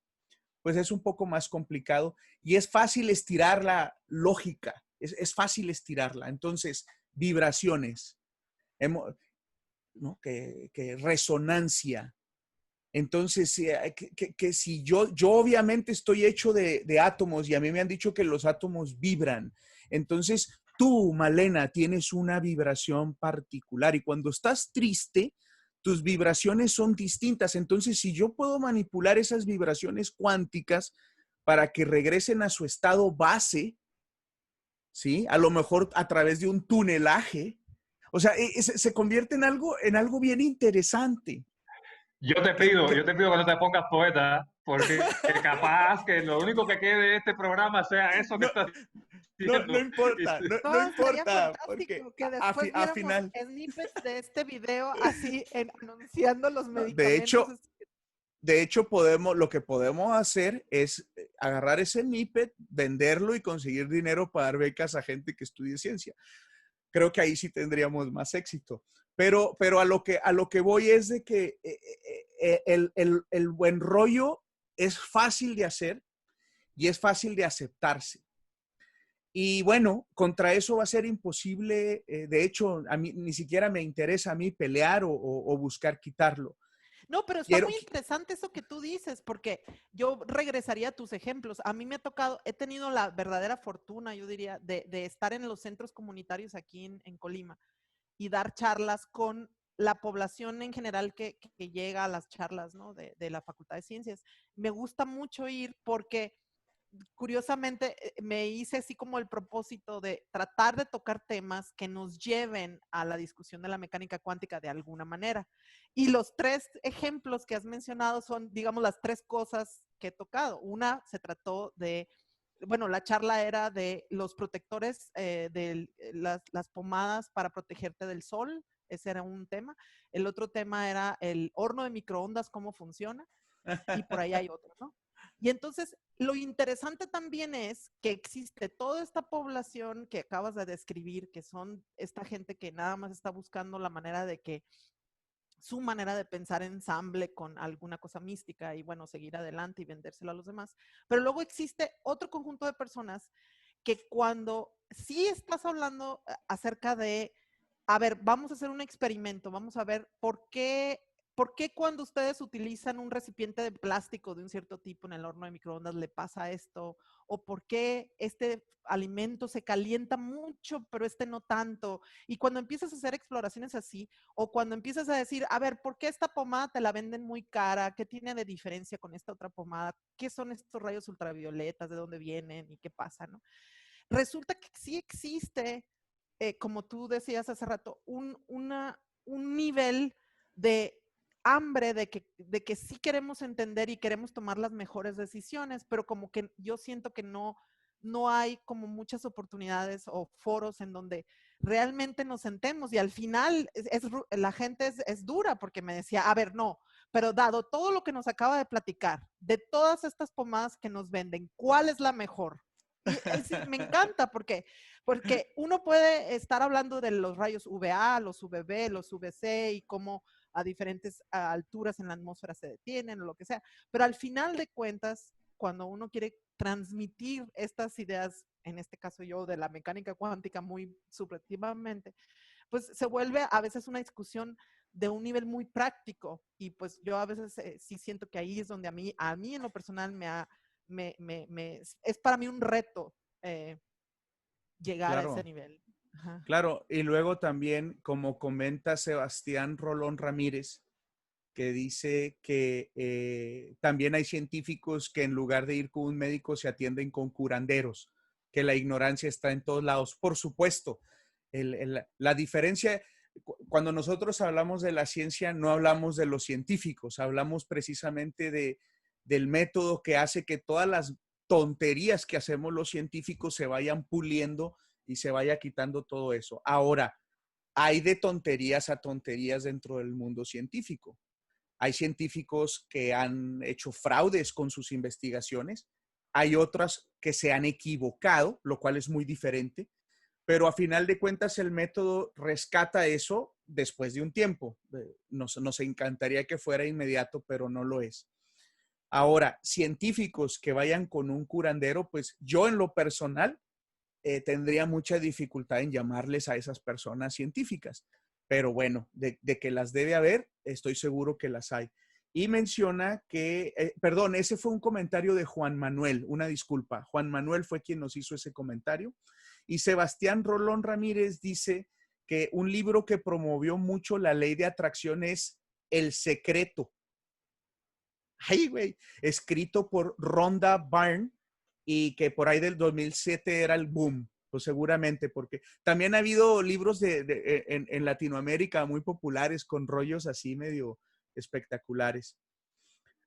pues es un poco más complicado y es fácil estirar la lógica, es fácil estirarla. Entonces, vibraciones, ¿no? que resonancia. Entonces, que si yo obviamente estoy hecho de átomos y a mí me han dicho que los átomos vibran. Entonces, tú, Malena, tienes una vibración particular y cuando estás triste, tus vibraciones son distintas. Entonces, si yo puedo manipular esas vibraciones cuánticas para que regresen a su estado base, ¿sí? A lo mejor a través de un tunelaje. O sea, se convierte en algo bien interesante. Yo te pido que no te pongas poeta, porque capaz que lo único que quede de este programa sea eso que estás diciendo. No importa, no importa, porque que después al final... snippets de este video así anunciando los medicamentos. De hecho, lo que podemos hacer es agarrar ese snippet, venderlo y conseguir dinero para dar becas a gente que estudie ciencia. Creo que ahí sí tendríamos más éxito. Pero a lo que voy es de que el buen rollo es fácil de hacer y es fácil de aceptarse. Y bueno, contra eso va a ser imposible. De hecho, a mí ni siquiera me interesa a mí pelear o buscar quitarlo. No, pero está muy interesante eso que tú dices, porque yo regresaría a tus ejemplos. A mí me ha tocado, he tenido la verdadera fortuna, yo diría, de estar en los centros comunitarios aquí en Colima y dar charlas con la población en general que llega a las charlas, ¿no? de la Facultad de Ciencias. Me gusta mucho ir porque curiosamente me hice así como el propósito de tratar de tocar temas que nos lleven a la discusión de la mecánica cuántica de alguna manera. Y los 3 ejemplos que has mencionado son, digamos, las 3 cosas que he tocado. Una se trató de, bueno, la charla era de los protectores, de las pomadas para protegerte del sol. Ese era un tema. El otro tema era el horno de microondas, cómo funciona. Y por ahí hay otro, ¿no? Y entonces, lo interesante también es que existe toda esta población que acabas de describir, que son esta gente que nada más está buscando la manera de que su manera de pensar ensamble con alguna cosa mística y, bueno, seguir adelante y vendérselo a los demás. Pero luego existe otro conjunto de personas que cuando sí estás hablando acerca de, a ver, vamos a hacer un experimento, vamos a ver por qué cuando ustedes utilizan un recipiente de plástico de un cierto tipo en el horno de microondas le pasa esto, o por qué este alimento se calienta mucho, pero este no tanto. Y cuando empiezas a hacer exploraciones así, o cuando empiezas a decir, a ver, ¿por qué esta pomada te la venden muy cara? ¿Qué tiene de diferencia con esta otra pomada? ¿Qué son estos rayos ultravioletas? ¿De dónde vienen? ¿Y qué pasa? ¿No? Resulta que sí existe, como tú decías hace rato, un nivel de hambre de que sí queremos entender y queremos tomar las mejores decisiones, pero como que yo siento que no hay como muchas oportunidades o foros en donde realmente nos sentemos y al final la gente es dura porque me decía, a ver, no, pero dado todo lo que nos acaba de platicar, de todas estas pomadas que nos venden, ¿cuál es la mejor? Y me encanta porque uno puede estar hablando de los rayos UVA, los UVB, los UVC y cómo a diferentes alturas en la atmósfera se detienen o lo que sea. Pero al final de cuentas, cuando uno quiere transmitir estas ideas, en este caso yo, de la mecánica cuántica muy subjetivamente, pues se vuelve a veces una discusión de un nivel muy práctico. Y pues yo a veces sí siento que ahí es donde a mí en lo personal es para mí un reto llegar a ese Claro. nivel. Ajá. Claro, y luego también, como comenta Sebastián Rolón Ramírez, que dice que también hay científicos que en lugar de ir con un médico se atienden con curanderos, que la ignorancia está en todos lados. Por supuesto, la diferencia, cuando nosotros hablamos de la ciencia, no hablamos de los científicos, hablamos precisamente del método que hace que todas las tonterías que hacemos los científicos se vayan puliendo y se vaya quitando todo eso. Ahora, hay de tonterías a tonterías dentro del mundo científico. Hay científicos que han hecho fraudes con sus investigaciones. Hay otras que se han equivocado, lo cual es muy diferente. Pero a final de cuentas el método rescata eso después de un tiempo. Nos encantaría que fuera inmediato, pero no lo es. Ahora, científicos que vayan con un curandero, pues yo en lo personal tendría mucha dificultad en llamarles a esas personas científicas. Pero bueno, de que las debe haber, estoy seguro que las hay. Y menciona que, perdón, ese fue un comentario de Juan Manuel, una disculpa. Juan Manuel fue quien nos hizo ese comentario. Y Sebastián Rolón Ramírez dice que un libro que promovió mucho la ley de atracción es El Secreto. Ay, güey, escrito por Rhonda Byrne y que por ahí del 2007 era el boom. Pues seguramente, porque también ha habido libros en Latinoamérica muy populares con rollos así medio espectaculares.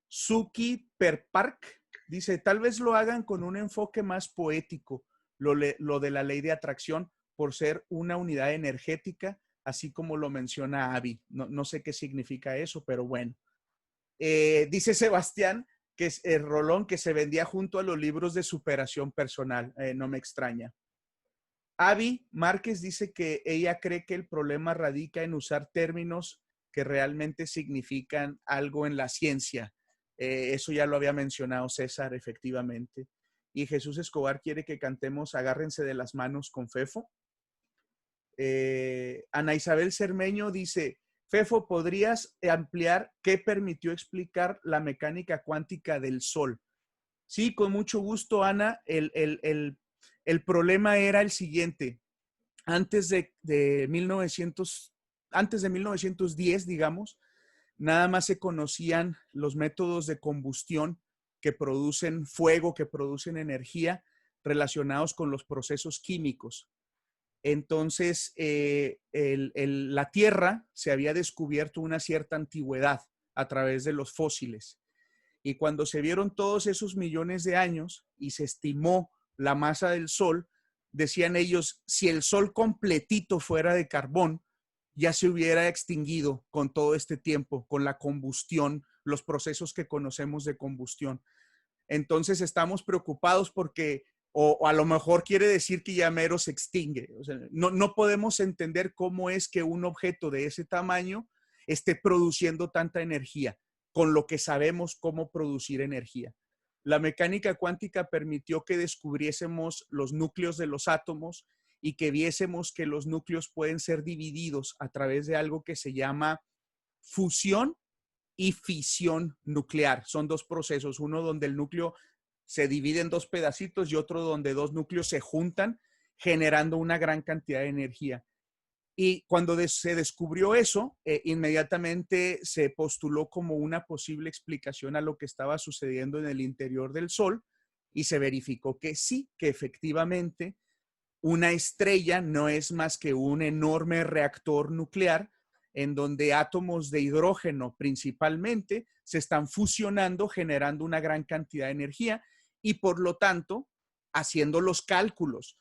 Suki Perpark dice, tal vez lo hagan con un enfoque más poético, lo de la ley de atracción, por ser una unidad energética, así como lo menciona Abby. No sé qué significa eso, pero bueno. Dice Sebastián que es el Rolón que se vendía junto a los libros de superación personal. No me extraña. Abby Márquez dice que ella cree que el problema radica en usar términos que realmente significan algo en la ciencia. Eso ya lo había mencionado César, efectivamente. Y Jesús Escobar quiere que cantemos Agárrense de las manos con Fefo. Ana Isabel Cermeño dice, Fefo, ¿podrías ampliar qué permitió explicar la mecánica cuántica del Sol? Sí, con mucho gusto, Ana. El problema era el siguiente. Antes de 1910, digamos, nada más se conocían los métodos de combustión que producen fuego, que producen energía relacionados con los procesos químicos. Entonces, la Tierra se había descubierto una cierta antigüedad a través de los fósiles. Y cuando se vieron todos esos millones de años y se estimó la masa del Sol, decían ellos, si el Sol completito fuera de carbón, ya se hubiera extinguido con todo este tiempo, con la combustión, los procesos que conocemos de combustión. Entonces estamos preocupados porque, o a lo mejor quiere decir que ya mero se extingue. O sea, no podemos entender cómo es que un objeto de ese tamaño esté produciendo tanta energía, con lo que sabemos cómo producir energía. La mecánica cuántica permitió que descubriésemos los núcleos de los átomos y que viésemos que los núcleos pueden ser divididos a través de algo que se llama fusión y fisión nuclear. Son dos procesos, uno donde el núcleo se divide en dos pedacitos y otro donde dos núcleos se juntan, generando una gran cantidad de energía. Y cuando se descubrió eso, inmediatamente se postuló como una posible explicación a lo que estaba sucediendo en el interior del Sol y se verificó que sí, que efectivamente una estrella no es más que un enorme reactor nuclear en donde átomos de hidrógeno principalmente se están fusionando, generando una gran cantidad de energía y por lo tanto, haciendo los cálculos,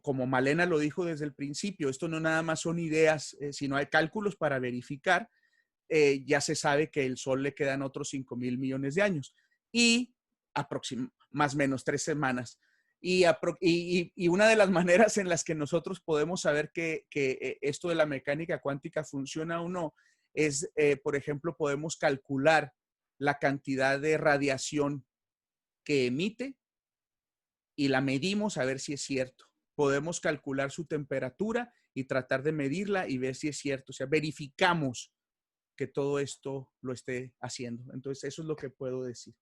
como Malena lo dijo desde el principio, esto no nada más son ideas, sino hay cálculos para verificar, ya se sabe que el Sol le quedan otros 5,000 millones de años y más o menos 3 semanas. Y una de las maneras en las que nosotros podemos saber que esto de la mecánica cuántica funciona o no es, por ejemplo, podemos calcular la cantidad de radiación que emite y la medimos a ver si es cierto. Podemos calcular su temperatura y tratar de medirla y ver si es cierto. O sea, verificamos que todo esto lo esté haciendo. Entonces, eso es lo que puedo decir.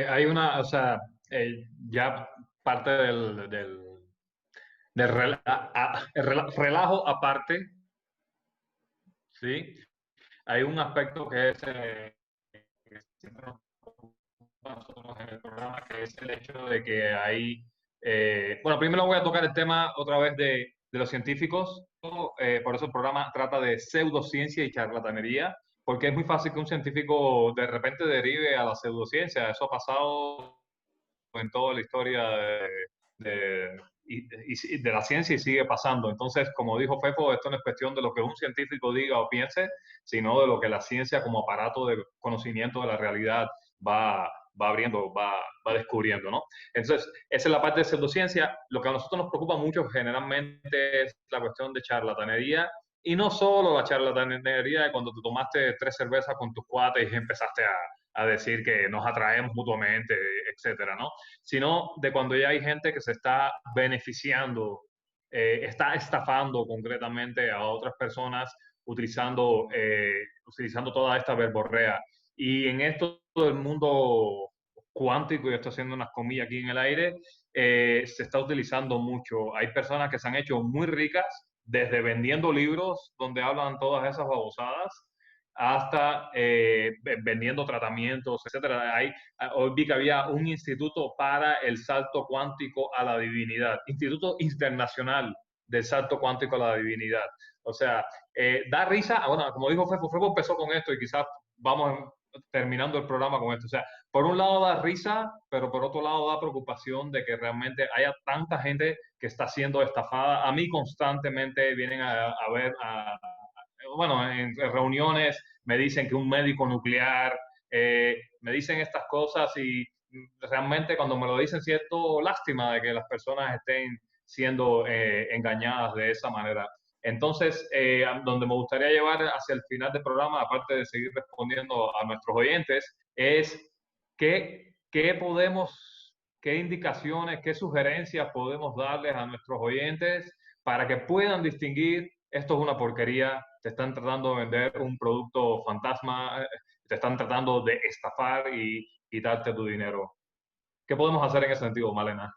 Hay una, o sea, ya parte del relajo aparte, ¿sí? Hay un aspecto que es, que siempre nos preocupa a nosotros en el programa, que es el hecho de que hay, bueno, primero voy a tocar el tema otra vez de los científicos. Por eso el programa trata de pseudociencia y charlatanería, porque es muy fácil que un científico de repente derive a la pseudociencia. Eso ha pasado en toda la historia de la ciencia y sigue pasando. Entonces, como dijo Fefo, esto no es cuestión de lo que un científico diga o piense, sino de lo que la ciencia como aparato de conocimiento de la realidad va abriendo, va descubriendo, ¿no? Entonces, esa es la parte de pseudociencia. Lo que a nosotros nos preocupa mucho generalmente es la cuestión de charlatanería, y no solo la charlatanería de cuando te tomaste 3 cervezas con tus cuates y empezaste a decir que nos atraemos mutuamente, etcétera, ¿no? Sino de cuando ya hay gente que se está beneficiando, está estafando concretamente a otras personas utilizando toda esta verborrea. Y en esto del mundo cuántico, y estoy haciendo unas comillas aquí en el aire, se está utilizando mucho. Hay personas que se han hecho muy ricas desde vendiendo libros donde hablan todas esas babosadas hasta vendiendo tratamientos, etcétera. Hoy vi que había un instituto para el salto cuántico a la divinidad, Instituto Internacional del Salto Cuántico a la Divinidad. O sea, da risa. Bueno, como dijo Fefo empezó con esto y quizás vamos terminando el programa con esto. O sea, por un lado da risa, pero por otro lado da preocupación de que realmente haya tanta gente que está siendo estafada. A mí constantemente vienen a ver, bueno, en reuniones me dicen que un médico nuclear, me dicen estas cosas, y realmente cuando me lo dicen siento lástima de que las personas estén siendo engañadas de esa manera. Entonces, donde me gustaría llevar hacia el final del programa, aparte de seguir respondiendo a nuestros oyentes, es qué indicaciones, qué sugerencias podemos darles a nuestros oyentes para que puedan distinguir: esto es una porquería, te están tratando de vender un producto fantasma, te están tratando de estafar y quitarte tu dinero. ¿Qué podemos hacer en ese sentido, Malena?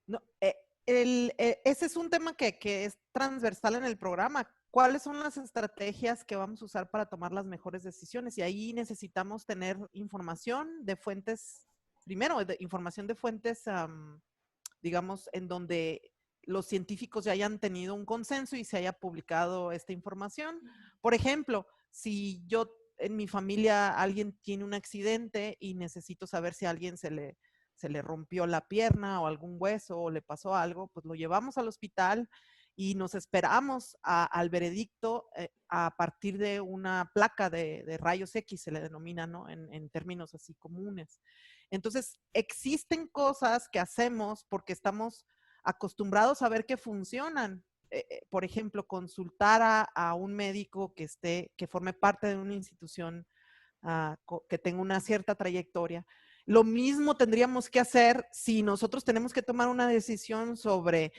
No, ese es un tema que es transversal en el programa. ¿Cuáles son las estrategias que vamos a usar para tomar las mejores decisiones? Y ahí necesitamos tener información de fuentes, primero, información de fuentes, digamos, en donde los científicos ya hayan tenido un consenso y se haya publicado esta información. Por ejemplo, si yo en mi familia alguien tiene un accidente y necesito saber si a alguien se le rompió la pierna o algún hueso o le pasó algo, pues lo llevamos al hospital y nos esperamos al veredicto a partir de una placa de rayos X, se le denomina, ¿no? En términos así comunes. Entonces, existen cosas que hacemos porque estamos acostumbrados a ver que funcionan. Por ejemplo, consultar a un médico que forme parte de una institución que tenga una cierta trayectoria. Lo mismo tendríamos que hacer si nosotros tenemos que tomar una decisión sobre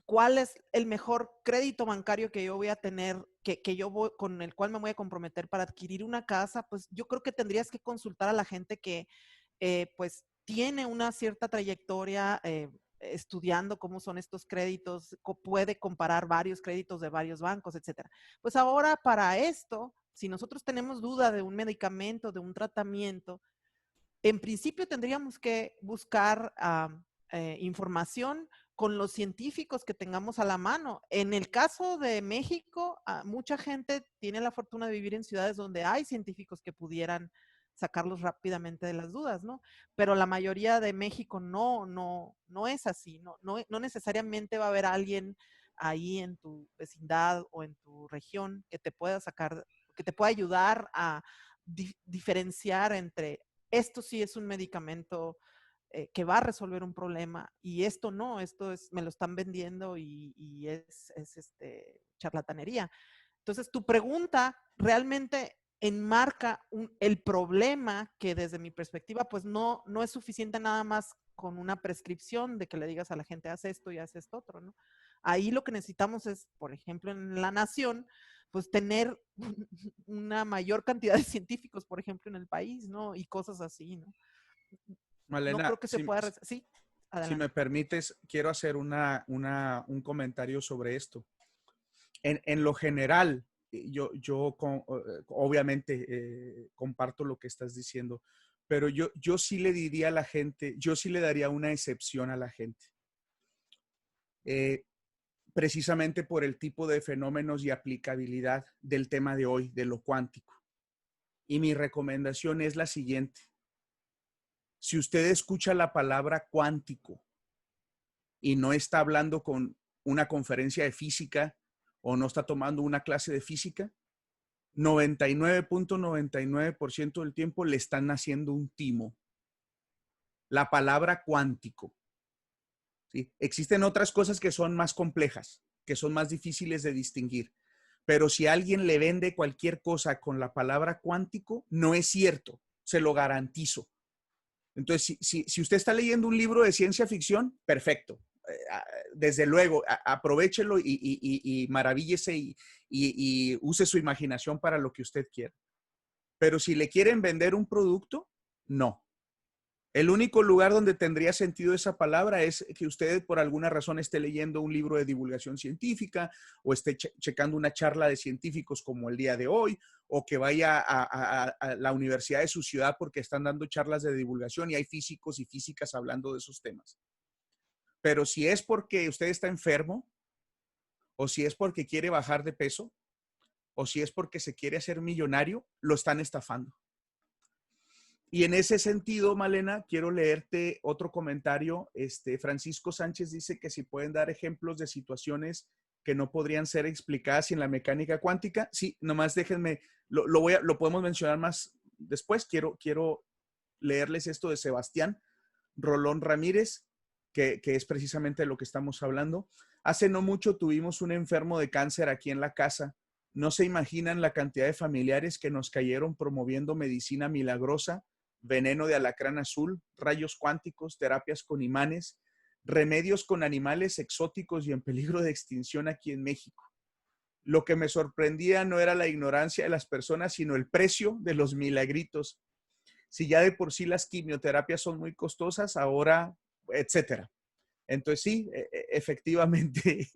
cuál es el mejor crédito bancario que yo voy a tener, con el cual me voy a comprometer para adquirir una casa. Pues yo creo que tendrías que consultar a la gente que pues tiene una cierta trayectoria estudiando cómo son estos créditos, puede comparar varios créditos de varios bancos, etcétera. Pues ahora para esto, si nosotros tenemos duda de un medicamento, de un tratamiento, en principio tendríamos que buscar información con los científicos que tengamos a la mano. En el caso de México, mucha gente tiene la fortuna de vivir en ciudades donde hay científicos que pudieran sacarlos rápidamente de las dudas, ¿no? Pero la mayoría de México no es así, no necesariamente va a haber alguien ahí en tu vecindad o en tu región que te pueda sacar, que te pueda ayudar a diferenciar entre esto sí es un medicamento que va a resolver un problema, y esto no, esto es, me lo están vendiendo y es charlatanería. Entonces, tu pregunta realmente enmarca el problema que desde mi perspectiva, pues no es suficiente nada más con una prescripción de que le digas a la gente, haz esto y haz esto otro, ¿no? Ahí lo que necesitamos es, por ejemplo, en la nación, pues tener una mayor cantidad de científicos, por ejemplo, en el país, ¿no? Y cosas así, ¿no? No Malena, creo que se pueda... Sí, si me adelante. permites, quiero hacer un comentario sobre esto. En lo general, obviamente comparto lo que estás diciendo, pero yo sí le diría a la gente, yo sí le daría una excepción a la gente. Precisamente por el tipo de fenómenos y aplicabilidad del tema de hoy, de lo cuántico. Y mi recomendación es la siguiente. Si usted escucha la palabra cuántico y no está hablando con una conferencia de física o no está tomando una clase de física, 99.99% del tiempo le están haciendo un timo. La palabra cuántico. ¿Sí? Existen otras cosas que son más complejas, que son más difíciles de distinguir. Pero si alguien le vende cualquier cosa con la palabra cuántico, no es cierto, se lo garantizo. Entonces, si usted está leyendo un libro de ciencia ficción, perfecto. Desde luego, aprovéchelo y maravíllese y use su imaginación para lo que usted quiera. Pero si le quieren vender un producto, no. El único lugar donde tendría sentido esa palabra es que usted por alguna razón esté leyendo un libro de divulgación científica o esté checando una charla de científicos como el día de hoy, o que vaya a la universidad de su ciudad porque están dando charlas de divulgación y hay físicos y físicas hablando de esos temas. Pero si es porque usted está enfermo, o si es porque quiere bajar de peso, o si es porque se quiere hacer millonario, lo están estafando. Y en ese sentido, Malena, quiero leerte otro comentario. Francisco Sánchez dice que si pueden dar ejemplos de situaciones que no podrían ser explicadas en la mecánica cuántica. Sí, nomás déjenme, lo podemos mencionar más después. Quiero leerles esto de Sebastián Rolón Ramírez, que es precisamente de lo que estamos hablando. Hace no mucho tuvimos un enfermo de cáncer aquí en la casa. No se imaginan la cantidad de familiares que nos cayeron promoviendo medicina milagrosa, veneno de alacrán azul, rayos cuánticos, terapias con imanes, remedios con animales exóticos y en peligro de extinción aquí en México. Lo que me sorprendía no era la ignorancia de las personas, sino el precio de los milagritos. Si ya de por sí las quimioterapias son muy costosas, ahora, etcétera. Entonces sí, efectivamente,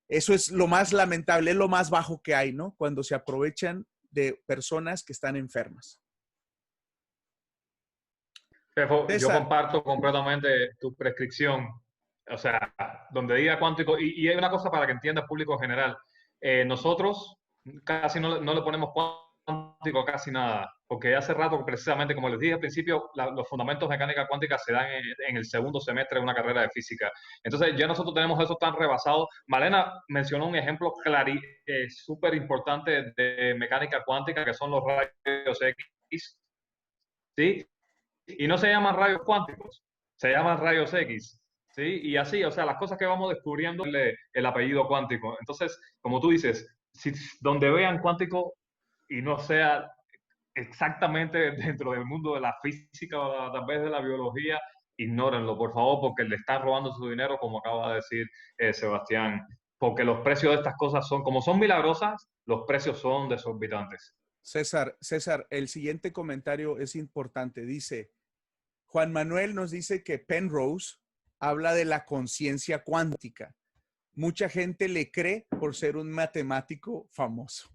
eso es lo más lamentable, es lo más bajo que hay, ¿no? Cuando se aprovechan de personas que están enfermas. Fefo, yo César. comparto completamente tu prescripción, o sea, donde diga cuántico, y hay una cosa para que entienda el público en general, nosotros casi no le ponemos cuántico a casi nada, porque hace rato, precisamente como les dije al principio, los fundamentos de mecánica cuántica se dan en el segundo semestre de una carrera de física. Entonces ya nosotros tenemos eso tan rebasado. Malena mencionó un ejemplo súper importante de mecánica cuántica, que son los rayos X, ¿sí? Y no se llaman rayos cuánticos, se llaman rayos X, ¿sí? Y así, o sea, las cosas que vamos descubriendo, el apellido cuántico. Entonces, como tú dices, si, donde vean cuántico y no sea exactamente dentro del mundo de la física o tal vez de la biología, ignórenlo, por favor, porque le están robando su dinero, como acaba de decir Sebastián, porque los precios de estas cosas son, como son milagrosas, los precios son desorbitantes. César, el siguiente comentario es importante. Dice, Juan Manuel nos dice que Penrose habla de la conciencia cuántica. Mucha gente le cree por ser un matemático famoso.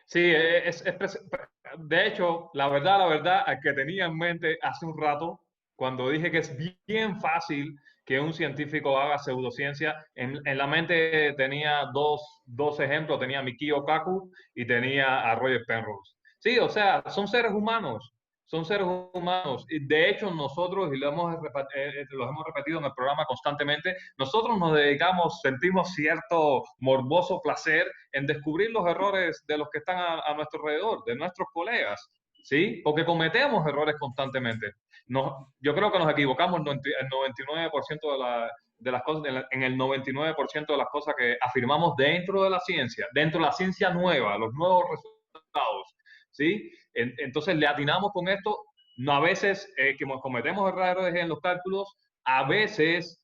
Sí, de hecho, la verdad, al que tenía en mente hace un rato, cuando dije que es bien fácil que un científico haga pseudociencia, en la mente tenía dos ejemplos, tenía a Mikio Kaku y tenía a Roger Penrose. Sí, o sea, son seres humanos. Y de hecho, nosotros, y lo hemos repetido en el programa constantemente, nosotros nos dedicamos, sentimos cierto morboso placer en descubrir los errores de los que están a nuestro alrededor, de nuestros colegas. ¿sí? Porque cometemos errores constantemente. Yo creo que nos equivocamos el 99% de las cosas, en el 99% de las cosas que afirmamos dentro de la ciencia, dentro de la ciencia nueva, los nuevos resultados, ¿sí? Entonces le atinamos con esto, no, a veces que cometemos errores en los cálculos, a veces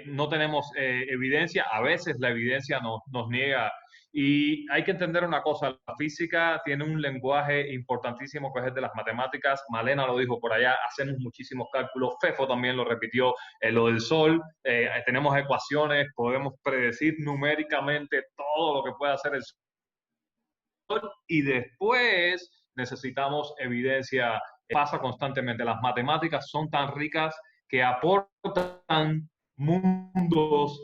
no tenemos evidencia, a veces la evidencia nos niega. Y hay que entender una cosa, la física tiene un lenguaje importantísimo que es el de las matemáticas. Malena lo dijo por allá, hacemos muchísimos cálculos. Fefo también lo repitió, lo del Sol. Tenemos ecuaciones, podemos predecir numéricamente todo lo que puede hacer el Sol y después necesitamos evidencia. Pasa constantemente. Las matemáticas son tan ricas que aportan mundos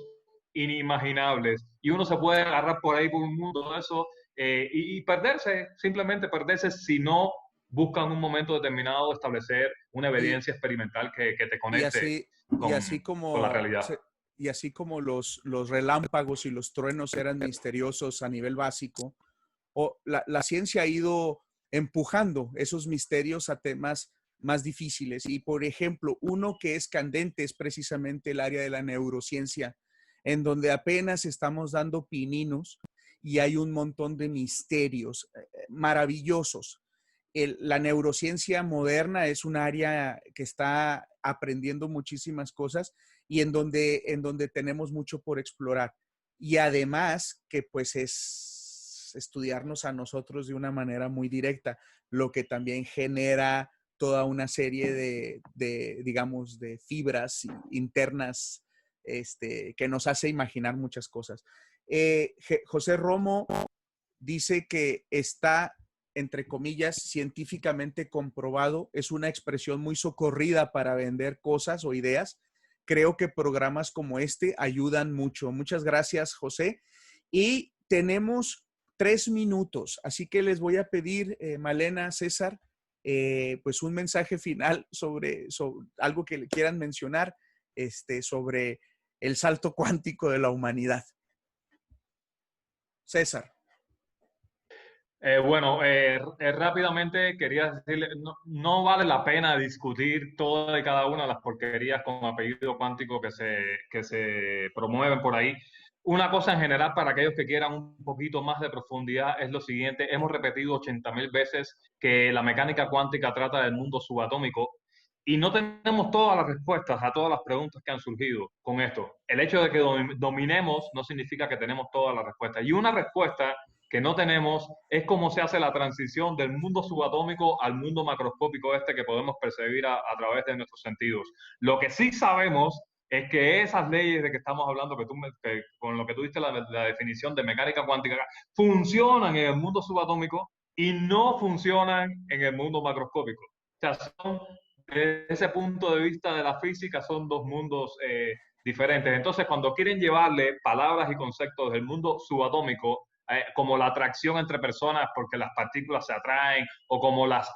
inimaginables y uno se puede agarrar por ahí por un mundo de eso y perderse, simplemente perderse si no buscan un momento determinado de establecer una Y, evidencia experimental que te y conecte así, y con, así con la como, realidad. y así como los relámpagos y los truenos eran misteriosos a nivel básico, la ciencia ha ido empujando esos misterios a temas más difíciles. Y, por ejemplo, uno que es candente es precisamente el área de la neurociencia, en donde apenas estamos dando pininos y hay un montón de misterios maravillosos. La neurociencia moderna es un área que está aprendiendo muchísimas cosas y en donde tenemos mucho por explorar. Y además que pues es estudiarnos a nosotros de una manera muy directa, lo que también genera toda una serie digamos, de fibras internas que nos hace imaginar muchas cosas. José Romo dice que está, entre comillas, científicamente comprobado. Es una expresión muy socorrida para vender cosas o ideas. Creo que programas como este ayudan mucho. Muchas gracias, José. Y tenemos 3 minutos, así que les voy a pedir, Malena, César, pues un mensaje final sobre algo que le quieran mencionar sobre el salto cuántico de la humanidad. César. Bueno, rápidamente quería decirle, no vale la pena discutir toda y cada una de las porquerías con apellido cuántico que se promueven por ahí. Una cosa en general para aquellos que quieran un poquito más de profundidad es lo siguiente. Hemos repetido 80.000 veces que la mecánica cuántica trata del mundo subatómico y no tenemos todas las respuestas a todas las preguntas que han surgido con esto. El hecho de que dominemos no significa que tenemos todas las respuestas. Y una respuesta que no tenemos es cómo se hace la transición del mundo subatómico al mundo macroscópico que podemos percibir a través de nuestros sentidos. Lo que sí sabemos es que esas leyes de que estamos hablando, con lo que tú diste la definición de mecánica cuántica, funcionan en el mundo subatómico y no funcionan en el mundo macroscópico. O sea, desde ese punto de vista de la física, son dos mundos diferentes. Entonces, cuando quieren llevarle palabras y conceptos del mundo subatómico, como la atracción entre personas porque las partículas se atraen, o como las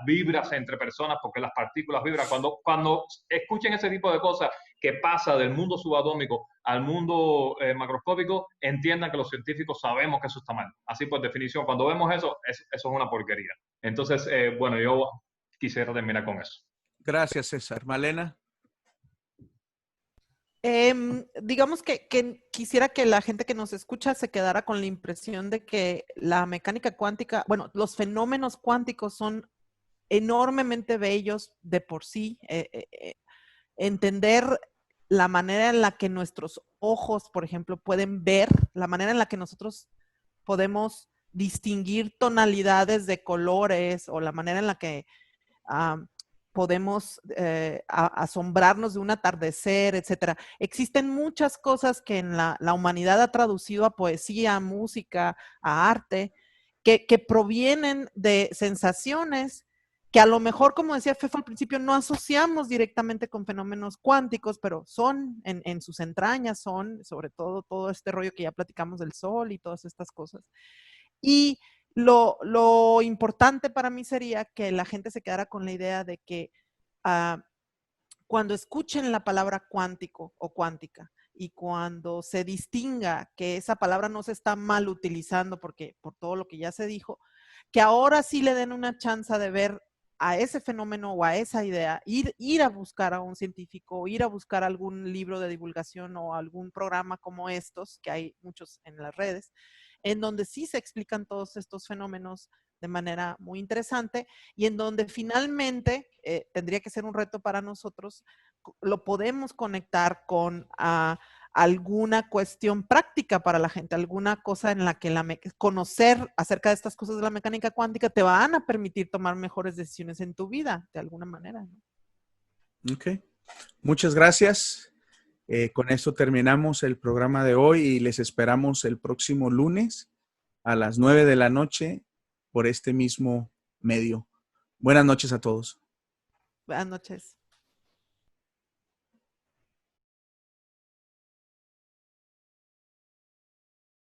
vibras entre personas porque las partículas vibran. Cuando escuchen ese tipo de cosas que pasa del mundo subatómico al mundo macroscópico, entiendan que los científicos sabemos que eso está mal. Así por definición, cuando vemos eso, eso es una porquería. Entonces, bueno, yo quisiera terminar con eso. Gracias, César. Malena. Digamos que quisiera que la gente que nos escucha se quedara con la impresión de que la mecánica cuántica, bueno, los fenómenos cuánticos son enormemente bellos de por sí. Entender la manera en la que nuestros ojos, por ejemplo, pueden ver, la manera en la que nosotros podemos distinguir tonalidades de colores, o la manera en la que podemos asombrarnos de un atardecer, etcétera. Existen muchas cosas que en la humanidad ha traducido a poesía, a música, a arte, que provienen de sensaciones que a lo mejor, como decía Fefo al principio, no asociamos directamente con fenómenos cuánticos, pero son en sus entrañas, son sobre todo este rollo que ya platicamos del Sol y todas estas cosas. Y lo importante para mí sería que la gente se quedara con la idea de que cuando escuchen la palabra cuántico o cuántica, y cuando se distinga que esa palabra no se está mal utilizando porque por todo lo que ya se dijo, que ahora sí le den una chance de ver a ese fenómeno o a esa idea, ir a buscar a un científico, ir a buscar algún libro de divulgación o algún programa como estos, que hay muchos en las redes, en donde sí se explican todos estos fenómenos de manera muy interesante y en donde finalmente tendría que ser un reto para nosotros, lo podemos conectar con alguna cuestión práctica para la gente, alguna cosa en la que conocer acerca de estas cosas de la mecánica cuántica te van a permitir tomar mejores decisiones en tu vida, de alguna manera, ¿no? Ok. Muchas gracias. Con esto terminamos el programa de hoy y les esperamos el próximo lunes a las 9 de la noche por este mismo medio. Buenas noches a todos. Buenas noches.